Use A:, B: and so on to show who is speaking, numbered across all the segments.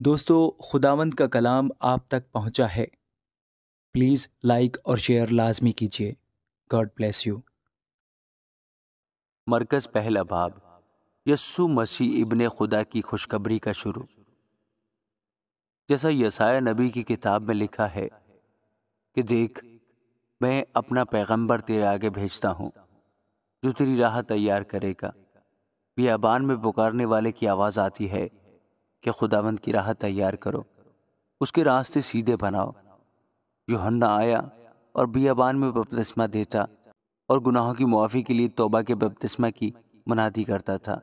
A: دوستو، خداوند کا کلام آپ تک پہنچا ہے۔ پلیز لائک اور شیئر لازمی کیجیے۔ God bless you.
B: مرکز پہلا باب، یسوع مسیح ابن خدا کی خوشخبری کا شروع۔ جیسا یسایہ نبی کی کتاب میں لکھا ہے کہ دیکھ، میں اپنا پیغمبر تیرے آگے بھیجتا ہوں جو تیری راہ تیار کرے گا۔ بیابان میں پکارنے والے کی آواز آتی ہے کہ خداوند کی راہ تیار کرو، اس کے راستے سیدھے بناؤ۔ یوحنا آیا اور بیابان میں بپتسمہ دیتا اور گناہوں کی معافی کے لیے توبہ کے بپتسمہ کی منادی کرتا تھا،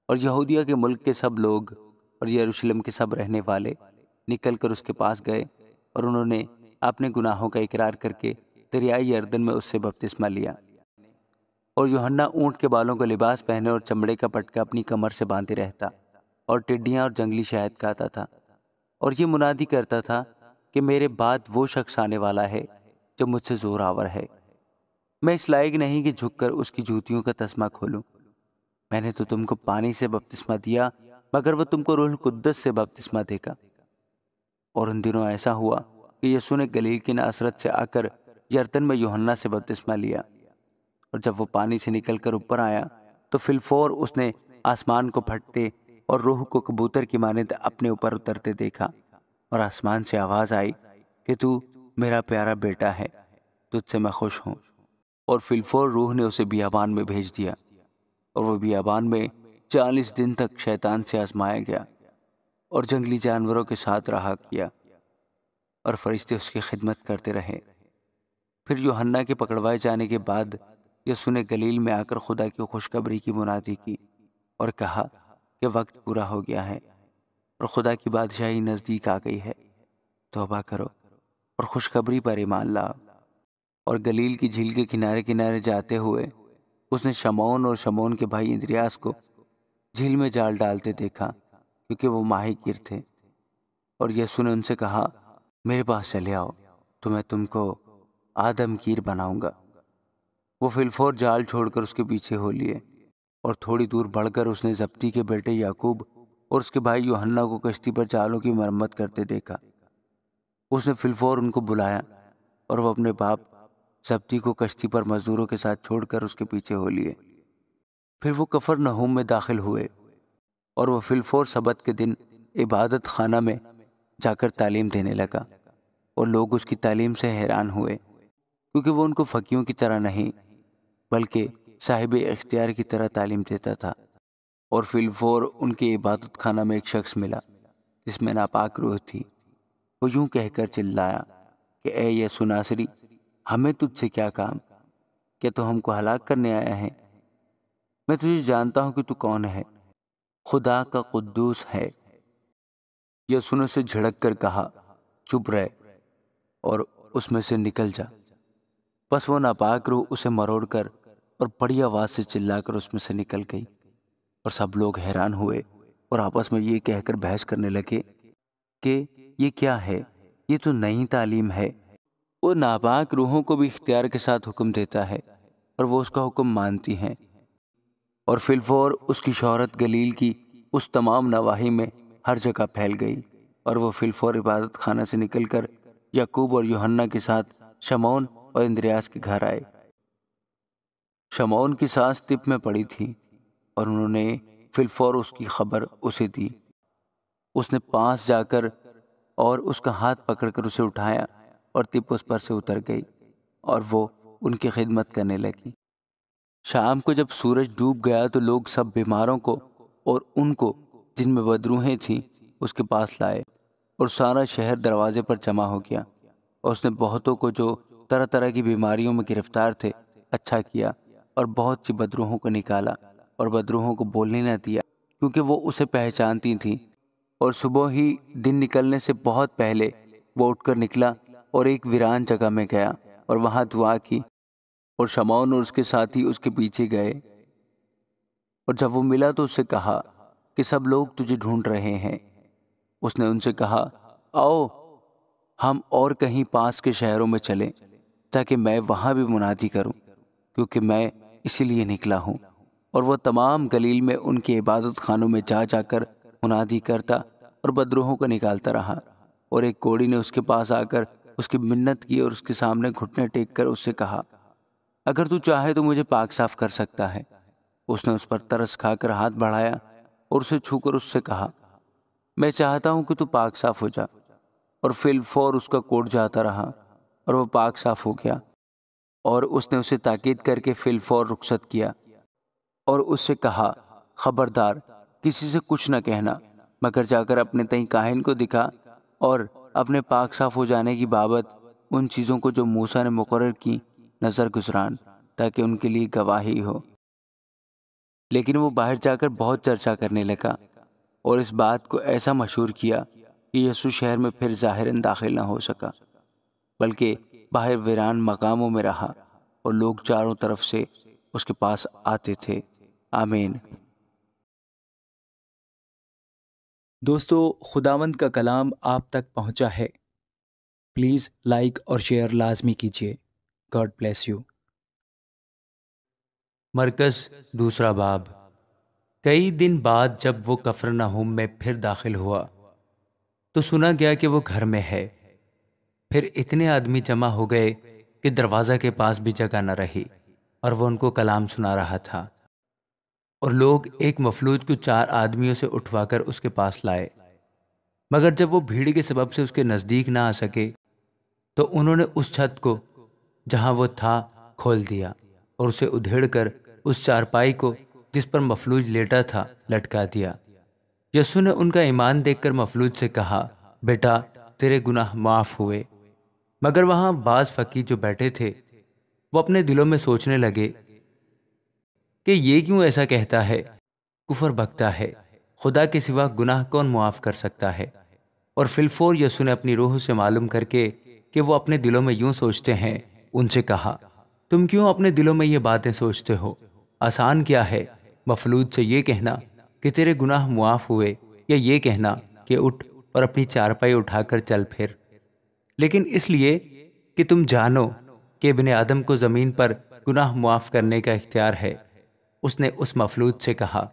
B: اور یہودیہ کے ملک کے سب لوگ اور یروشلم کے سب رہنے والے نکل کر اس کے پاس گئے، اور انہوں نے اپنے گناہوں کا اقرار کر کے دریائے یردن میں اس سے بپتسمہ لیا۔ اور یوحنا اونٹ کے بالوں کا لباس پہنے اور چمڑے کا پٹکا اپنی کمر سے باندھے رہتا، اور ٹڈیاں اور جنگلی شہد کھاتا تھا، اور یہ منادی کرتا تھا کہ میرے بعد وہ شخص آنے والا ہے جو مجھ سے زور آور ہے، میں اس لائق نہیں کہ جھک کر اس کی جوتیوں کا تسمہ کھولوں۔ میں نے تو تم کو پانی سے بپتسمہ دیا، مگر وہ تم کو روح القدس سے بپتسمہ دے گا۔ اور ان دنوں ایسا ہوا کہ یسوع نے گلیل کی ناصرت سے آ کر یردن میں یوحنا سے بپتسمہ لیا، اور جب وہ پانی سے نکل کر اوپر آیا تو فی الفور اس نے آسمان کو پھٹتے اور روح کو کبوتر کی مانند اپنے اوپر اترتے دیکھا، اور آسمان سے آواز آئی کہ تو میرا پیارا بیٹا ہے، تجھ سے میں خوش ہوں۔ اور فی الفور روح نے اسے بیابان میں بھیج دیا، اور وہ بیابان میں 40 دن تک شیطان سے آزمایا گیا، اور جنگلی جانوروں کے ساتھ رہا کیا، اور فرشتے اس کی خدمت کرتے رہے۔ پھر یوحنا کے پکڑوائے جانے کے بعد یسوع نے گلیل میں آ کر خدا کی خوشخبری کی منادی کی، اور کہا کہ وقت پورا ہو گیا ہے اور خدا کی بادشاہی نزدیک آ گئی ہے، توبہ کرو اور خوشخبری پر ایمان لاؤ۔ اور گلیل کی جھیل کے کنارے کنارے جاتے ہوئے اس نے شمعون اور شمعون کے بھائی اندریاس کو جھیل میں جال ڈالتے دیکھا، کیونکہ وہ ماہی گیر تھے۔ اور یسوع نے ان سے کہا، میرے پاس چلے آؤ تو میں تم کو آدم گیر بناؤں گا۔ وہ فی الفور جال چھوڑ کر اس کے پیچھے ہو لیے، اور تھوڑی دور بڑھ کر اس نے زبدی کے بیٹے یعقوب اور اس کے بھائی یوحنا کو کشتی پر جالوں کی مرمت کرتے دیکھا۔ اس نے فی الفور ان کو بلایا، اور وہ اپنے باپ زبدی کو کشتی پر مزدوروں کے ساتھ چھوڑ کر اس کے پیچھے ہو لیے۔ پھر وہ کفرنہوم میں داخل ہوئے، اور وہ فی الفور سبت کے دن عبادت خانہ میں جا کر تعلیم دینے لگا، اور لوگ اس کی تعلیم سے حیران ہوئے، کیونکہ وہ ان کو فقیہوں کی طرح نہیں بلکہ صاحب اختیار کی طرح تعلیم دیتا تھا۔ اور فی الفور ان کے عبادت خانہ میں ایک شخص ملا جس میں ناپاک روح تھی۔ وہ یوں کہہ کر چلایا کہ اے یسوع ناصری، ہمیں تجھ سے کیا کام؟ کیا تو ہم کو ہلاک کرنے آیا ہے؟ میں تجھے جانتا ہوں کہ تو کون ہے، خدا کا قدوس ہے۔ یسوع نے اسے جھڑک کر کہا، چپ رہ اور اس میں سے نکل جا۔ پس وہ ناپاک روح اسے مروڑ کر اور بڑی آواز سے چلا کر اس میں سے نکل گئی، اور سب لوگ حیران ہوئے اور آپس میں یہ کہہ کر بحث کرنے لگے کہ یہ کیا ہے، یہ تو نئی تعلیم ہے۔ وہ ناپاک روحوں کو بھی اختیار کے ساتھ حکم دیتا ہے، اور وہ اس کا حکم مانتی ہیں۔ اور فی الفور اس کی شہرت گلیل کی اس تمام نواحی میں ہر جگہ پھیل گئی، اور وہ فی الفور عبادت خانہ سے نکل کر یعقوب اور یوحنا کے ساتھ شمعون اور اندریاس کے گھر آئے۔ شمعون کی سانس تپ میں پڑی تھی، اور انہوں نے فی الفور اس کی خبر اسے دی۔ اس نے پاس جا کر اور اس کا ہاتھ پکڑ کر اسے اٹھایا، اور تپ اس پر سے اتر گئی، اور وہ ان کی خدمت کرنے لگی۔ شام کو جب سورج ڈوب گیا تو لوگ سب بیماروں کو اور ان کو جن میں بدروحیں تھیں اس کے پاس لائے، اور سارا شہر دروازے پر جمع ہو گیا۔ اور اس نے بہتوں کو جو طرح طرح کی بیماریوں میں گرفتار تھے اچھا کیا، اور بہت سی بدروحوں کو نکالا، اور بدروحوں کو بولنے نہ دیا، کیونکہ وہ اسے پہچانتی تھیں۔ اور صبح ہی دن نکلنے سے بہت پہلے وہ اٹھ کر نکلا اور ایک ویران جگہ میں گیا، اور وہاں دعا کی، اور شمعون اور اس کے ساتھی اس کے پیچھے گئے۔ اور جب وہ ملا تو اس سے کہا کہ سب لوگ تجھے ڈھونڈ رہے ہیں۔ اس نے ان سے کہا، آؤ ہم اور کہیں پاس کے شہروں میں چلیں تاکہ میں وہاں بھی منادی کروں، کیونکہ میں اسی لیے نکلا ہوں۔ اور وہ تمام گلیل میں ان کے عبادت خانوں میں جا جا کر منادی کرتا اور بدروحوں کو نکالتا رہا، اور ایک کوڑی نے اس کے پاس آ کر اس کی منت کی اور اس کے سامنے گھٹنے ٹیک کر اس سے کہا، اگر تو چاہے تو مجھے پاک صاف کر سکتا ہے۔ اس نے اس پر ترس کھا کر ہاتھ بڑھایا اور اسے چھو کر اس سے کہا، میں چاہتا ہوں کہ تو پاک صاف ہو جا، اور فی الفور اس کا کوٹ جاتا رہا اور وہ پاک صاف ہو گیا، اور اس نے اسے تاکید کر کے فی الفور رخصت کیا اور اس سے کہا، خبردار کسی سے کچھ نہ کہنا، مگر جا کر اپنے تئیں کاہن کو دکھا اور اپنے پاک صاف ہو جانے کی بابت ان چیزوں کو جو موسیٰ نے مقرر کی نظر گزران، تاکہ ان کے لیے گواہی ہو۔ لیکن وہ باہر جا کر بہت چرچا کرنے لگا اور اس بات کو ایسا مشہور کیا کہ یسوع شہر میں پھر ظاہراً داخل نہ ہو سکا، بلکہ باہر ویران مقاموں میں رہا، اور لوگ چاروں طرف سے اس کے پاس آتے تھے۔ آمین۔
A: دوستو، خداوند کا کلام آپ تک پہنچا ہے۔ پلیز لائک اور شیئر لازمی کیجیے۔ God bless you.
C: مرکز دوسرا باب۔ کئی دن بعد جب وہ کفرنہوم میں پھر داخل ہوا تو سنا گیا کہ وہ گھر میں ہے۔ پھر اتنے آدمی جمع ہو گئے کہ دروازہ کے پاس بھی جگہ نہ رہی، اور وہ ان کو کلام سنا رہا تھا۔ اور لوگ ایک مفلوج کو 4 آدمیوں سے اٹھوا کر اس کے پاس لائے، مگر جب وہ بھیڑ کے سبب سے اس کے نزدیک نہ آ سکے تو انہوں نے اس چھت کو جہاں وہ تھا کھول دیا اور اسے ادھیڑ کر اس چارپائی کو جس پر مفلوج لیٹا تھا لٹکا دیا۔ یسوع نے ان کا ایمان دیکھ کر مفلوج سے کہا، بیٹا تیرے گناہ معاف ہوئے۔ مگر وہاں بعض فقیہ جو بیٹھے تھے وہ اپنے دلوں میں سوچنے لگے کہ یہ کیوں ایسا کہتا ہے، کفر بکتا ہے، خدا کے سوا گناہ کون معاف کر سکتا ہے؟ اور فی الفور یسوع نے اپنی روح سے معلوم کر کے کہ وہ اپنے دلوں میں یوں سوچتے ہیں، ان سے کہا، تم کیوں اپنے دلوں میں یہ باتیں سوچتے ہو؟ آسان کیا ہے مفلوج سے یہ کہنا کہ تیرے گناہ معاف ہوئے، یا یہ کہنا کہ اٹھ اور اپنی چارپائی اٹھا کر چل پھر؟ لیکن اس لیے کہ تم جانو کہ ابن آدم کو زمین پر گناہ معاف کرنے کا اختیار ہے۔ اس نے اس مفلوج سے کہا،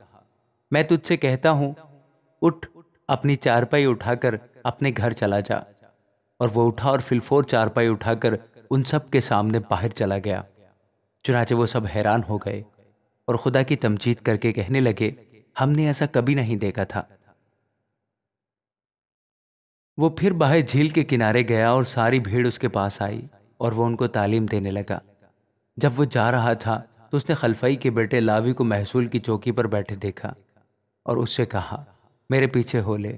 C: میں تجھ سے کہتا ہوں، اٹھ اپنی چارپائی اٹھا کر اپنے گھر چلا جا۔ اور وہ اٹھا اور فی الفور چارپائی اٹھا کر ان سب کے سامنے باہر چلا گیا۔ چنانچہ وہ سب حیران ہو گئے اور خدا کی تمجید کر کے کہنے لگے، ہم نے ایسا کبھی نہیں دیکھا تھا۔ وہ پھر باہر جھیل کے کنارے گیا اور ساری بھیڑ اس کے پاس آئی اور وہ ان کو تعلیم دینے لگا۔ جب وہ جا رہا تھا تو اس نے خلفائی کے بیٹے لاوی کو محصول کی چوکی پر بیٹھے دیکھا اور اس سے کہا، میرے پیچھے ہو لے۔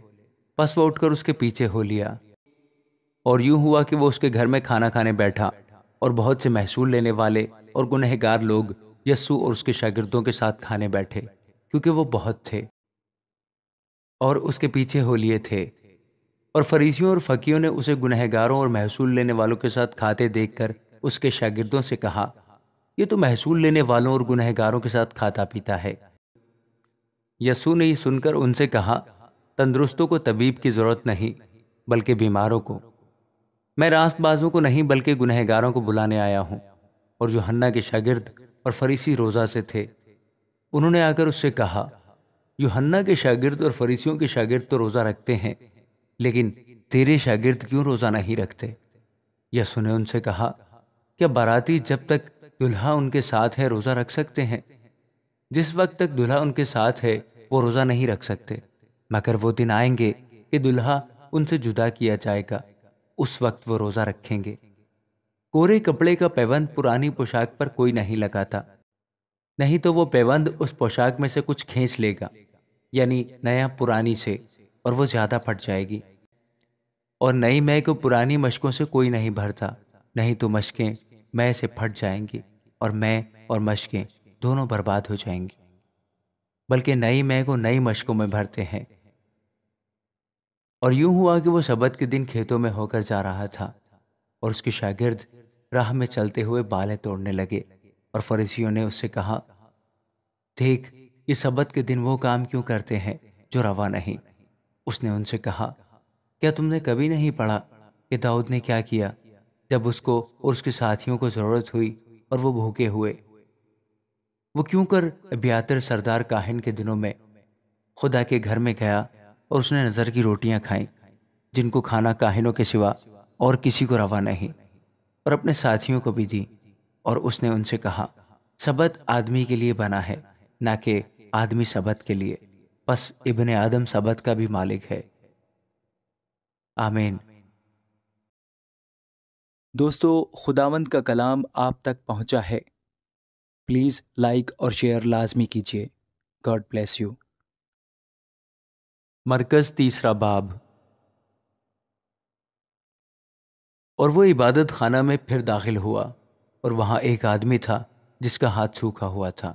C: پس وہ اٹھ کر اس کے پیچھے ہو لیا، اور یوں ہوا کہ وہ اس کے گھر میں کھانا کھانے بیٹھا، اور بہت سے محصول لینے والے اور گنہگار لوگ یسوع اور اس کے شاگردوں کے ساتھ کھانے بیٹھے، کیونکہ وہ بہت تھے اور اس کے پیچھے ہو لیے تھے۔ اور فریسیوں اور فقیوں نے اسے گنہگاروں اور محصول لینے والوں کے ساتھ کھاتے دیکھ کر اس کے شاگردوں سے کہا، یہ تو محصول لینے والوں اور گنہگاروں کے ساتھ کھاتا پیتا ہے۔ یسوع نے یہ سن کر ان سے کہا، تندرستوں کو طبیب کی ضرورت نہیں بلکہ بیماروں کو۔ میں راست بازوں کو نہیں بلکہ گنہگاروں کو بلانے آیا ہوں۔ اور یوحنا کے شاگرد اور فریسی روزہ سے تھے۔ انہوں نے آ کر اس سے کہا، یوحنا کے شاگرد اور فریسیوں کے شاگرد تو روزہ رکھتے ہیں، لیکن تیرے شاگرد کیوں روزہ نہیں رکھتے؟ یسوع نے ان سے کہا، کیا باراتی جب تک دلہا ان کے ساتھ ہے روزہ رکھ سکتے ہیں؟ جس وقت تک دلہا ان کے ساتھ ہے وہ روزہ نہیں رکھ سکتے، مگر وہ دن آئیں گے کہ دلہا ان سے جدا کیا جائے گا، اس وقت وہ روزہ رکھیں گے۔ کورے کپڑے کا پیوند پرانی پوشاک پر کوئی نہیں لگاتا، نہیں تو وہ پیوند اس پوشاک میں سے کچھ کھینچ لے گا، یعنی نیا پرانی سے، اور وہ زیادہ پھٹ جائے گی۔ اور نئی مے کو پرانی مشکوں سے کوئی نہیں بھرتا، نہیں تو مشکیں مے سے پھٹ جائیں گی اور مے اور مشکیں دونوں برباد ہو جائیں گی، بلکہ نئی مے کو نئی مشکوں میں بھرتے ہیں۔ اور یوں ہوا کہ وہ سبت کے دن کھیتوں میں ہو کر جا رہا تھا، اور اس کے شاگرد راہ میں چلتے ہوئے بالیں توڑنے لگے، اور فریسیوں نے اس سے کہا، دیکھ یہ سبت کے دن وہ کام کیوں کرتے ہیں جو روا نہیں۔ اس نے ان سے کہا، کیا تم نے کبھی نہیں پڑھا کہ داؤد نے کیا کیا جب اس کو اور اس کے ساتھیوں کو ضرورت ہوئی اور وہ بھوکے ہوئے؟ وہ کیوں کر ابیاتر سردار کاہن کے دنوں میں خدا کے گھر میں گیا اور اس نے نظر کی روٹیاں کھائیں جن کو کھانا کاہنوں کے سوا اور کسی کو روا نہیں، اور اپنے ساتھیوں کو بھی دی، اور اس نے ان سے کہا، سبت آدمی کے لیے بنا ہے، نہ کہ آدمی سبت کے لیے، پس ابن آدم سبت کا بھی مالک ہے۔ آمین۔
A: دوستو، خداوند کا کلام آپ تک پہنچا ہے۔ پلیز لائک اور شیئر لازمی کیجیے۔ God bless you.
C: مرکز تیسرا باب۔ اور وہ عبادت خانہ میں پھر داخل ہوا، اور وہاں ایک آدمی تھا جس کا ہاتھ سوکھا ہوا تھا،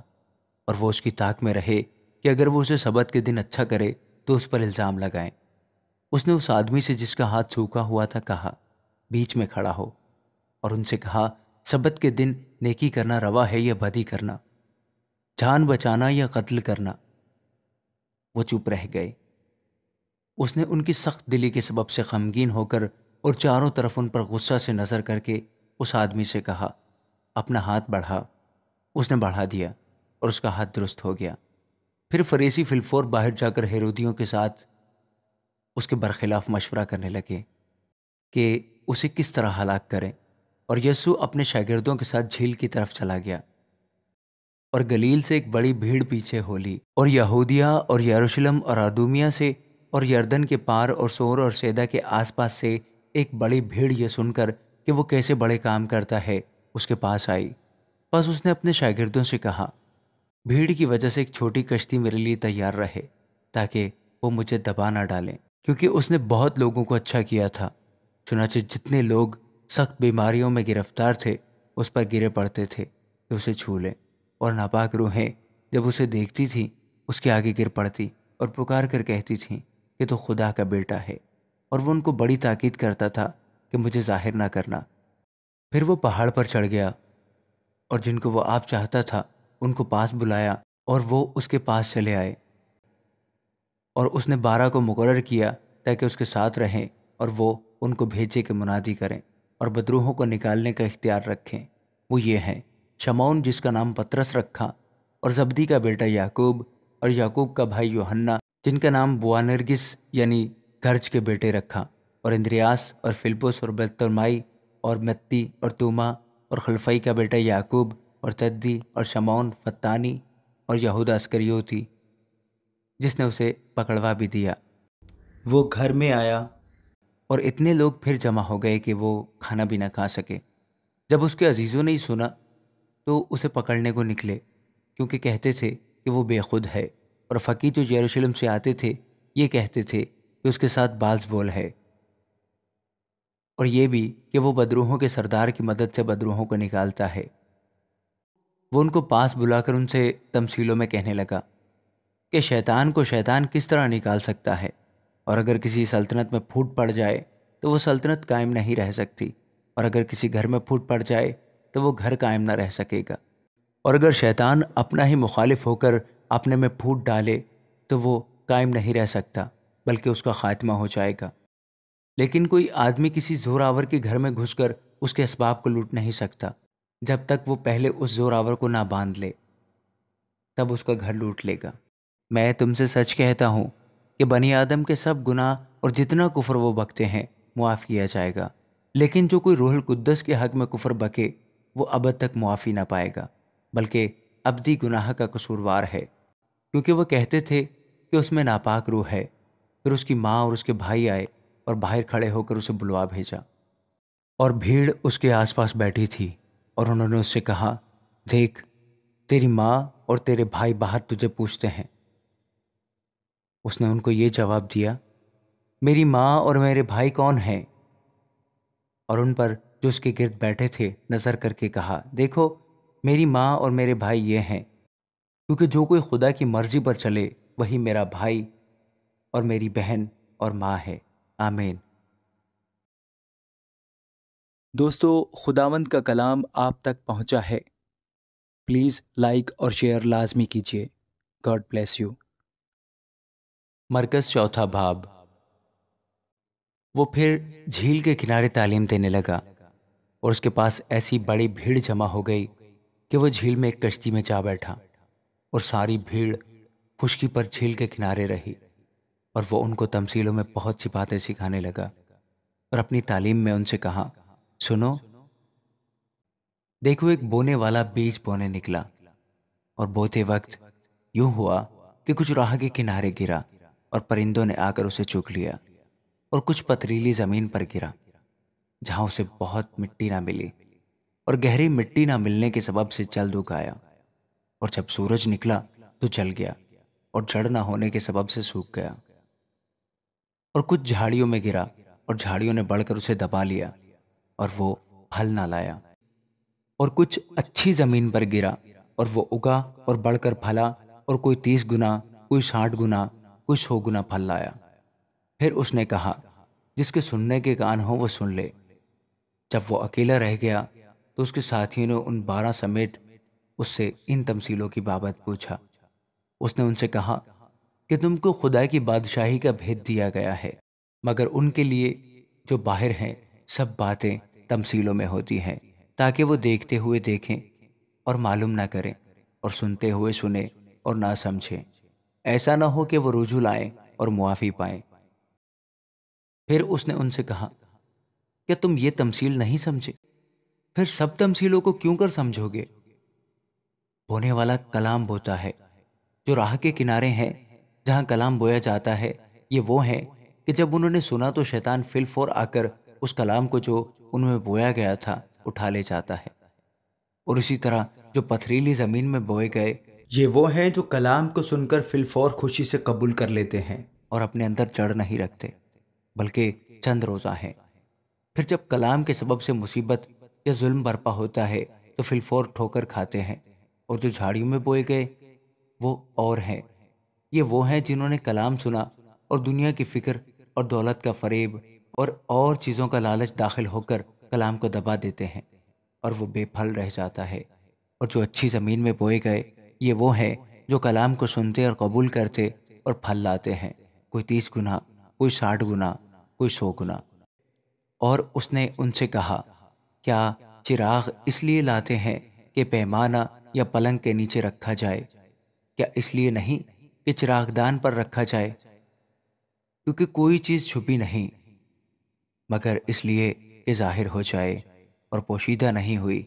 C: اور وہ اس کی طاق میں رہے کہ اگر وہ اسے سبت کے دن اچھا کرے تو اس پر الزام لگائیں۔ اس نے اس آدمی سے جس کا ہاتھ سوکھا ہوا تھا کہا، بیچ میں کھڑا ہو، اور ان سے کہا، سبت کے دن نیکی کرنا روا ہے یا بدی کرنا، جان بچانا یا قتل کرنا؟ وہ چپ رہ گئے۔ اس نے ان کی سخت دلی کے سبب سے غمگین ہو کر اور چاروں طرف ان پر غصہ سے نظر کر کے اس آدمی سے کہا، اپنا ہاتھ بڑھا۔ اس نے بڑھا دیا اور اس کا ہاتھ درست ہو گیا۔ پھر فریسی فی الفور باہر جا کر ہیرودیوں کے ساتھ اس کے برخلاف مشورہ کرنے لگے کہ اسے کس طرح ہلاک کریں، اور یسوع اپنے شاگردوں کے ساتھ جھیل کی طرف چلا گیا، اور گلیل سے ایک بڑی بھیڑ پیچھے ہو لی، اور یہودیہ اور یروشلم اور ادومیہ سے اور یردن کے پار اور سور اور سیدا کے آس پاس سے ایک بڑی بھیڑ یہ سن کر کہ وہ کیسے بڑے کام کرتا ہے اس کے پاس آئی۔ پس اس نے اپنے شاگردوں سے کہا، بھیڑ کی وجہ سے ایک چھوٹی کشتی میرے لیے تیار رہے تاکہ وہ مجھے دبا نہ ڈالیں، کیونکہ اس نے بہت لوگوں کو اچھا کیا تھا۔ چنانچہ جتنے لوگ سخت بیماریوں میں گرفتار تھے اس پر گرے پڑتے تھے کہ اسے چھو لیں، اور ناپاک روحیں جب اسے دیکھتی تھیں اس کے آگے گر پڑتی اور پکار کر کہتی تھیں کہ تو خدا کا بیٹا ہے، اور وہ ان کو بڑی تاکید کرتا تھا کہ مجھے ظاہر نہ کرنا۔ پھر وہ پہاڑ پر چڑھ گیا، اور جن کو وہ آپ چاہتا تھا ان کو پاس بلایا، اور وہ اس کے پاس چلے آئے، اور اس نے 12 کو مقرر کیا تاکہ اس کے ساتھ رہیں، اور وہ ان کو بھیجے کہ منادی کریں اور بدروحوں کو نکالنے کا اختیار رکھیں۔ وہ یہ ہیں، شمعون جس کا نام پترس رکھا، اور زبدی کا بیٹا یعقوب، اور یعقوب کا بھائی یوحنا جن کا نام بوانرگس یعنی گرج کے بیٹے رکھا، اور اندریاس اور فلپس اور برتلمائی اور متی اور توما، اور خلفئی کا بیٹا یعقوب اور تدی اور شمعون فتانی، اور یہودا اسکریوتی جس نے اسے پکڑوا بھی دیا۔ وہ گھر میں آیا، اور اتنے لوگ پھر جمع ہو گئے کہ وہ کھانا بھی نہ کھا سکے۔ جب اس کے عزیزوں نے ہی سنا تو اسے پکڑنے کو نکلے، کیونکہ کہتے تھے کہ وہ بے خود ہے، اور فقی جو یروشلم سے آتے تھے یہ کہتے تھے کہ اس کے ساتھ باز بول ہے، اور یہ بھی کہ وہ بدروحوں کے سردار کی مدد سے بدروحوں کو نکالتا ہے۔ وہ ان کو پاس بلا کر ان سے تمثیلوں میں کہنے لگا کہ شیطان کو شیطان کس طرح نکال سکتا ہے، اور اگر کسی سلطنت میں پھوٹ پڑ جائے تو وہ سلطنت قائم نہیں رہ سکتی، اور اگر کسی گھر میں پھوٹ پڑ جائے تو وہ گھر قائم نہ رہ سکے گا، اور اگر شیطان اپنا ہی مخالف ہو کر اپنے میں پھوٹ ڈالے تو وہ قائم نہیں رہ سکتا بلکہ اس کا خاتمہ ہو جائے گا۔ لیکن کوئی آدمی کسی زور آور کے گھر میں گھس کر اس کے اسباب کو لوٹ نہیں سکتا جب تک وہ پہلے اس زور آور کو نہ باندھ لے، تب اس کا گھر لوٹ لے گا۔ میں تم سے سچ کہتا ہوں کہ بنی آدم کے سب گناہ اور جتنا کفر وہ بکتے ہیں معاف کیا جائے گا، لیکن جو کوئی روح القدس کے حق میں کفر بکے وہ ابد تک معافی نہ پائے گا، بلکہ ابدی گناہ کا قصوروار ہے، کیونکہ وہ کہتے تھے کہ اس میں ناپاک روح ہے۔ پھر اس کی ماں اور اس کے بھائی آئے اور باہر کھڑے ہو کر اسے بلوا بھیجا، اور بھیڑ اس کے آس پاس بیٹھی تھی، اور انہوں نے اس سے کہا، دیکھ، تیری ماں اور تیرے بھائی باہر تجھے پوچھتے ہیں۔ اس نے ان کو یہ جواب دیا، میری ماں اور میرے بھائی کون ہیں؟ اور ان پر جو اس کے گرد بیٹھے تھے نظر کر کے کہا، دیکھو، میری ماں اور میرے بھائی یہ ہیں، کیونکہ جو کوئی خدا کی مرضی پر چلے وہی میرا بھائی اور میری بہن اور ماں ہے۔ آمین۔
A: دوستو، خداوند کا کلام آپ تک پہنچا ہے۔ پلیز لائک اور شیئر لازمی کیجیے۔ God bless you.
C: مرکز چوتھا باب۔ وہ پھر جھیل کے کنارے تعلیم دینے لگا، اور اس کے پاس ایسی بڑی بھیڑ جمع ہو گئی کہ وہ جھیل میں ایک کشتی میں جا بیٹھا، اور ساری بھیڑ خشکی پر جھیل کے کنارے رہی۔ اور وہ ان کو تمثیلوں میں بہت سی باتیں سکھانے لگا اور اپنی تعلیم میں ان سے کہا، سنو، دیکھو ایک بونے والا بیج بونے نکلا، اور بوتے وقت یوں ہوا کہ کچھ راہ کے کنارے گرا اور پرندوں نے آ کر اسے چگ لیا، اور کچھ پتریلی زمین پر گرا جہاں اسے بہت مٹی نہ ملی، اور گہری مٹی نہ ملنے کے سبب سے جلد اگایا، اور جب سورج نکلا تو جل گیا، اور جڑ نہ ہونے کے سبب سے سوکھ گیا، اور کچھ جھاڑیوں میں گرا اور جھاڑیوں نے بڑھ کر اسے دبا لیا اور وہ پھل نہ لایا، اور کچھ اچھی زمین پر گرا اور وہ اگا اور بڑھ کر پھلا، اور کوئی 30 گنا، کوئی 60 گنا، کوئی 100 گنا پھل لایا۔ پھر اس نے کہا، جس کے سننے کے کان ہو وہ سن لے۔ جب وہ اکیلا رہ گیا تو اس کے ساتھیوں نے ان 12 سمیت اس سے ان تمثیلوں کی بابت پوچھا۔ اس نے ان سے کہا کہ تم کو خدا کی بادشاہی کا بھید دیا گیا ہے، مگر ان کے لیے جو باہر ہیں سب باتیں تمثیلوں میں ہوتی ہیں، تاکہ وہ دیکھتے ہوئے دیکھیں اور معلوم نہ کریں، اور سنتے ہوئے سنیں اور نہ سمجھیں، ایسا نہ ہو کہ وہ رجوع لائیں اور معافی پائیں۔ پھر اس نے ان سے کہا، کیا تم یہ تمثیل نہیں سمجھے؟ پھر سب تمثیلوں کو کیوں کر سمجھو گے؟ بونے والا کلام بوتا ہے، جو راہ کے کنارے ہیں جہاں کلام بویا جاتا ہے، یہ وہ ہیں کہ جب انہوں نے سنا تو شیطان فی الفور آ کر اس کلام کو جو ان میں بویا گیا تھا اٹھا لے جاتا ہے۔ اور اسی طرح جو پتھریلی زمین میں بوئے گئے،
A: یہ وہ ہیں جو کلام کو سن کر فی الفور خوشی سے قبول کر لیتے ہیں،
C: اور اپنے اندر جڑ نہیں رکھتے بلکہ چند روزہ ہیں۔ پھر جب کلام کے سبب سے مصیبت یا ظلم برپا ہوتا ہے تو فی الفور ٹھوکر کھاتے ہیں۔ اور جو جھاڑیوں میں بوئے گئے وہ اور ہیں، یہ وہ ہیں جنہوں نے کلام سنا اور دنیا کی فکر اور دولت کا فریب اور چیزوں کا لالچ داخل ہو کر کلام کو دبا دیتے ہیں، اور وہ بے پھل رہ جاتا ہے۔ اور جو اچھی زمین میں بوئے گئے، یہ وہ ہیں جو کلام کو سنتے اور قبول کرتے اور پھل لاتے ہیں، کوئی 30 گنا، کوئی 60 گنا، کوئی 100 گنا۔ اور اس نے ان سے کہا، کیا چراغ اس لیے لاتے ہیں کہ پیمانہ یا پلنگ کے نیچے رکھا جائے؟ کیا اس لیے نہیں کہ چراغ دان پر رکھا جائے؟ کیونکہ کوئی چیز چھپی نہیں مگر اس لیے کہ ظاہر ہو جائے، اور پوشیدہ نہیں ہوئی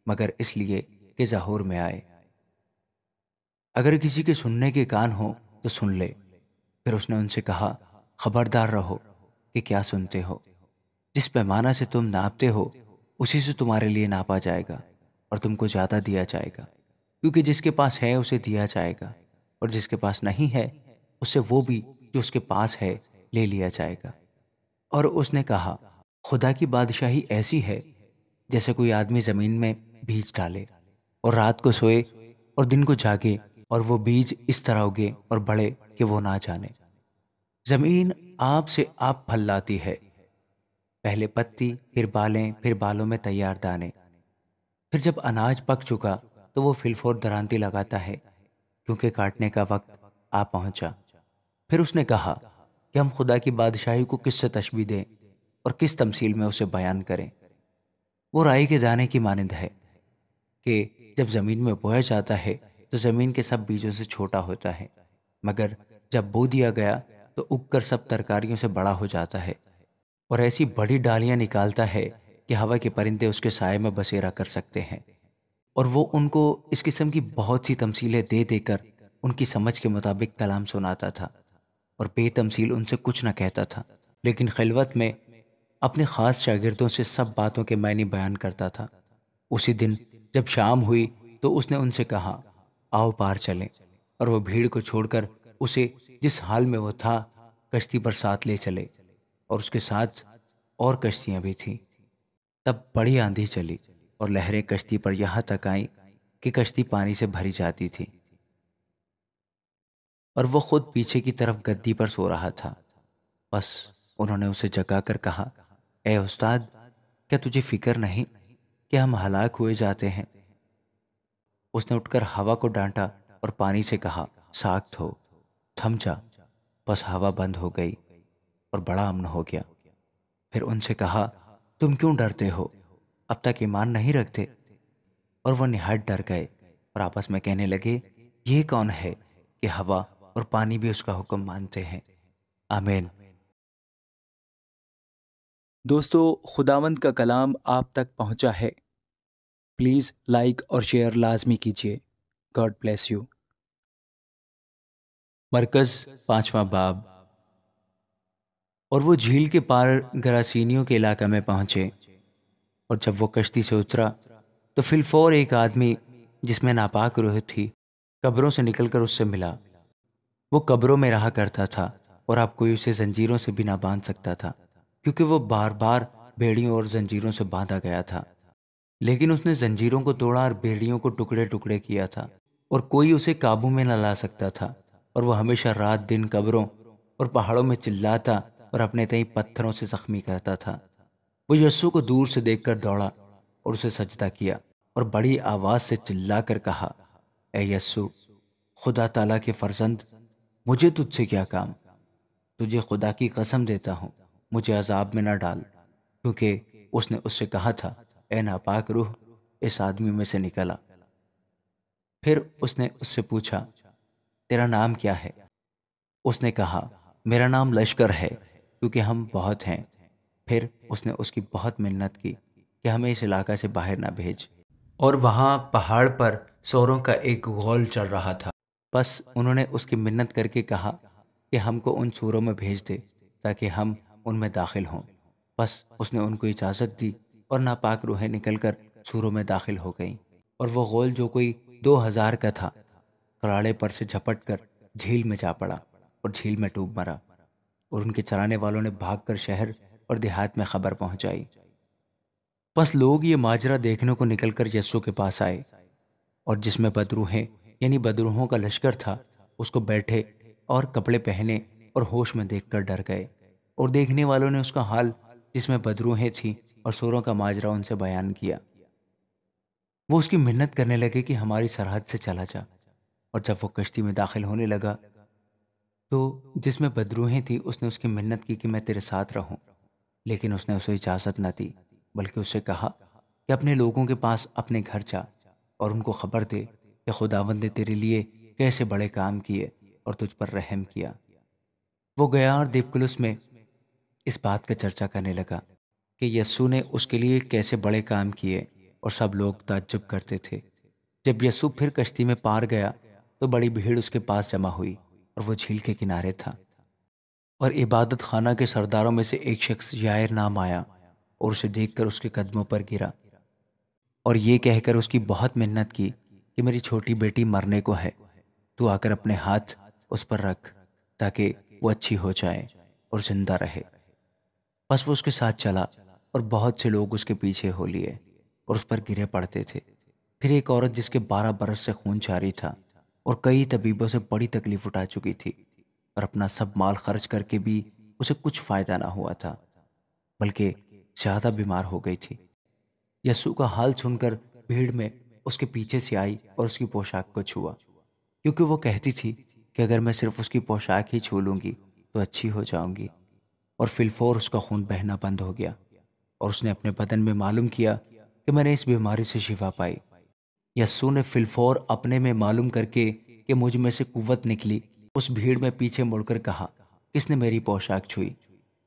C: مگر اس لیے کہ ظہور میں آئے۔ اگر کسی کے سننے کے کان ہوں تو سن لے۔ پھر اس نے ان سے کہا، خبردار رہو کہ کیا سنتے ہو۔ جس پیمانہ سے تم ناپتے ہو اسی سے تمہارے لیے ناپا جائے گا، اور تم کو زیادہ دیا جائے گا، کیونکہ جس کے پاس ہے اسے دیا جائے گا، اور جس کے پاس نہیں ہے اس سے وہ بھی جو اس کے پاس ہے لے لیا جائے گا۔ اور اس نے کہا، خدا کی بادشاہی ایسی ہے جیسے کوئی آدمی زمین میں بیج ڈالے اور رات کو سوئے اور دن کو جاگے، اور وہ بیج اس طرح اگے اور بڑھے کہ وہ نہ جانے۔ زمین آپ سے آپ پھل لاتی ہے، پہلے پتی، پھر بالیں، پھر بالوں میں تیار دانے۔ پھر جب اناج پک چکا تو وہ فی الفور درانتی لگاتا ہے، کیونکہ کاٹنے کا وقت آ پہنچا۔ پھر اس نے کہا کہ ہم خدا کی بادشاہی کو کس سے تشبیہ دیں اور کس تمثیل میں اسے بیان کریں؟ وہ رائی کے دانے کی مانند ہے کہ جب زمین میں بویا جاتا ہے تو زمین کے سب بیجوں سے چھوٹا ہوتا ہے، مگر جب بو دیا گیا تو اگ کر سب ترکاریوں سے بڑا ہو جاتا ہے، اور ایسی بڑی ڈالیاں نکالتا ہے کہ ہوا کے پرندے اس کے سائے میں بسیرا کر سکتے ہیں۔ اور وہ ان کو اس قسم کی بہت سی تمثیلیں دے دے کر ان کی سمجھ کے مطابق کلام سناتا تھا، اور بے تمثیل ان سے کچھ نہ کہتا تھا، لیکن خلوت میں اپنے خاص شاگردوں سے سب باتوں کے معنی بیان کرتا تھا۔ اسی دن جب شام ہوئی تو اس نے ان سے کہا، آؤ پار چلیں، اور وہ بھیڑ کو چھوڑ کر اسے جس حال میں وہ تھا کشتی پر ساتھ لے چلے، اور اس کے ساتھ اور کشتیاں بھی تھیں۔ تب بڑی آندھی چلی اور لہریں کشتی پر یہاں تک آئیں کہ کشتی پانی سے بھری جاتی تھی، اور وہ خود پیچھے کی طرف گدی پر سو رہا تھا۔ بس انہوں نے اسے جگا کر کہا، اے استاد، کیا تجھے فکر نہیں کہ ہم ہلاک ہوئے جاتے ہیں؟ اس نے اٹھ کر ہوا کو ڈانٹا اور پانی سے کہا، ساکت ہو، تھم جا۔ بس ہوا بند ہو گئی اور بڑا امن ہو گیا۔ پھر ان سے کہا، تم کیوں ڈرتے ہو؟ اب تک ایمان نہیں رکھتے؟ اور وہ نہایت ڈر گئے اور آپس میں کہنے لگے، یہ کون ہے کہ ہوا اور پانی بھی اس کا حکم مانتے ہیں؟ آمین۔
A: دوستو، خداوند کا کلام آپ تک پہنچا ہے۔ پلیز لائک اور شیئر لازمی کیجیے۔ God bless you.
C: مرکز 5واں باب۔ اور وہ جھیل کے پار گراسینیوں کے علاقہ میں پہنچے، اور جب وہ کشتی سے اترا تو فی الفور ایک آدمی جس میں ناپاک روح تھی قبروں سے نکل کر اس سے ملا۔ وہ قبروں میں رہا کرتا تھا، اور اب کوئی اسے زنجیروں سے بھی نہ باندھ سکتا تھا، کیونکہ وہ بار بار بیڑیوں اور زنجیروں سے باندھا گیا تھا۔ لیکن اس نے زنجیروں کو توڑا اور بیڑیوں کو ٹکڑے ٹکڑے کیا تھا، اور کوئی اسے قابو میں نہ لا سکتا تھا۔ اور وہ ہمیشہ رات دن قبروں اور پہاڑوں میں چلاتا اور اپنے تئیں پتھروں سے زخمی کرتا تھا۔ وہ یسوع کو دور سے دیکھ کر دوڑا اور اسے سجدہ کیا، اور بڑی آواز سے چلا کر کہا، اے یسوع، خدا تعالیٰ کے فرزند، مجھے تجھ سے کیا کام؟ تجھے خدا کی قسم دیتا ہوں، مجھے عذاب میں نہ ڈال۔ کیونکہ اس نے اس سے کہا تھا، اے ناپاک روح، اس آدمی میں سے نکلا۔ پھر اس نے اس سے پوچھا، تیرا نام کیا ہے؟ اس نے کہا، میرا نام لشکر ہے، کیونکہ ہم بہت ہیں۔ پھر اس نے اس کی بہت منت کی کہ ہمیں اس علاقہ سے باہر نہ بھیج۔
B: اور وہاں پہاڑ پر سوروں کا ایک غول چل رہا تھا۔
C: بس انہوں نے اس کی منت کر کے کہا کہ ہم کو ان سوروں میں بھیج دے تاکہ ہم ان میں داخل ہوں۔ بس اس نے ان کو اجازت دی، اور ناپاک روحیں نکل کر سوروں میں داخل ہو گئیں، اور وہ غول جو کوئی 2000 کا تھا کراڑے پر سے جھپٹ کر جھیل میں جا پڑا اور جھیل میں ڈوب مرا۔ اور ان کے چرانے والوں نے بھاگ کر شہر اور دیہات میں خبر پہنچائی۔ بس لوگ یہ ماجرا دیکھنے کو نکل کر یسوع کے پاس آئے، اور جس میں بدروحیں یعنی بدروحوں کا لشکر تھا اس کو بیٹھے اور کپڑے پہنے اور ہوش میں دیکھ کر ڈر گئے۔ اور دیکھنے والوں نے اس کا حال جس میں بدروحیں تھیں اور سوروں کا ماجرا ان سے بیان کیا۔ وہ اس کی منت کرنے لگے کہ ہماری سرحد سے چلا جا۔ اور جب وہ کشتی میں داخل ہونے لگا تو جس میں بدروحیں تھی اس نے اس کی منت کی کہ میں تیرے ساتھ رہوں، لیکن اس نے اسے اجازت نہ دی، بلکہ اس سے کہا کہ اپنے لوگوں کے پاس اپنے گھر جا اور ان کو خبر دے کہ خداوند نے تیرے لیے کیسے بڑے کام کیے اور تجھ پر رحم کیا۔ وہ گیا اور دیپکلس میں اس بات کا چرچا کرنے لگا کہ یسوع نے اس کے لیے کیسے بڑے کام کیے، اور سب لوگ تعجب کرتے تھے۔ جب یسوع پھر کشتی میں پار گیا تو بڑی بھیڑ اس کے پاس جمع ہوئی، اور وہ جھیل کے کنارے تھا۔ اور عبادت خانہ کے سرداروں میں سے ایک شخص یائر نام آیا، اور اسے دیکھ کر اس کے قدموں پر گرا، اور یہ کہہ کر اس کی بہت منت کی کہ میری چھوٹی بیٹی مرنے کو ہے، تو آ کر اپنے ہاتھ اس پر رکھ تاکہ وہ اچھی ہو جائے اور زندہ رہے۔ بس وہ اس کے ساتھ چلا، اور بہت سے لوگ اس کے پیچھے ہو لیے اور اس پر گرے پڑتے تھے۔ پھر ایک عورت جس کے 12 برس سے خون جاری تھا اور کئی طبیبوں سے بڑی تکلیف اٹھا چکی تھی، اور اپنا سب مال خرچ کر کے بھی اسے کچھ فائدہ نہ ہوا تھا، بلکہ زیادہ بیمار ہو گئی تھی، یسوع کا حال سن کر بھیڑ میں اس کے پیچھے سے آئی اور اس کی پوشاک کو چھوا، کیونکہ وہ کہتی تھی کہ اگر میں صرف اس کی پوشاک ہی چھو لوں گی تو اچھی ہو جاؤں گی۔ اور فی الفور اس کا خون بہنا بند ہو گیا، اور اس نے اپنے بدن میں معلوم کیا کہ میں نے اس بیماری سے شفا پائی۔ یسوع نے فی الفور اپنے میں معلوم کر کے کہ مجھ میں سے قوت نکلی، اس بھیڑ میں پیچھے مڑ کر کہا، کس نے میری پوشاک چھوئی؟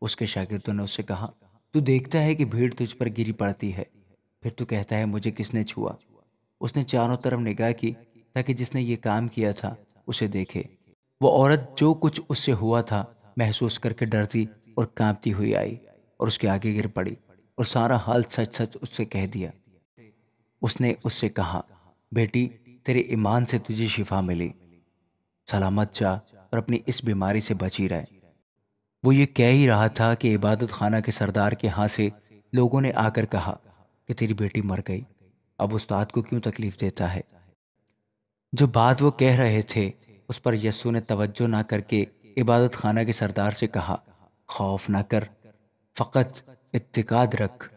C: اس کے شاگردوں نے اس سے کہا، تو دیکھتا ہے کہ بھیڑ تجھ پر گری پڑتی ہے، پھر تو کہتا ہے مجھے کس نے چھوا؟ اس نے چاروں طرف نگاہ کی تاکہ جس نے یہ کام کیا تھا اسے دیکھے۔ وہ عورت جو کچھ اس سے ہوا تھا محسوس کر کے ڈرتی اور کانپتی ہوئی آئی اور اس کے آگے گر پڑی اور سارا حال سچ سچ اس سے کہہ دیا۔ اس نے اس سے کہا، بیٹی، تیرے ایمان سے تجھے شفا ملی، سلامت جا اور اپنی اس بیماری سے بچی رہے۔ وہ یہ کہہ ہی رہا تھا کہ عبادت خانہ کے سردار کے ہاں سے لوگوں نے آ کر کہا کہ تیری بیٹی مر گئی، اب استاد کو کیوں تکلیف دیتا ہے؟ جو بات وہ کہہ رہے تھے اس پر یسوع نے توجہ نہ کر کے عبادت خانہ کے سردار سے کہا، خوف نہ کر، فقط اتقاد رکھ۔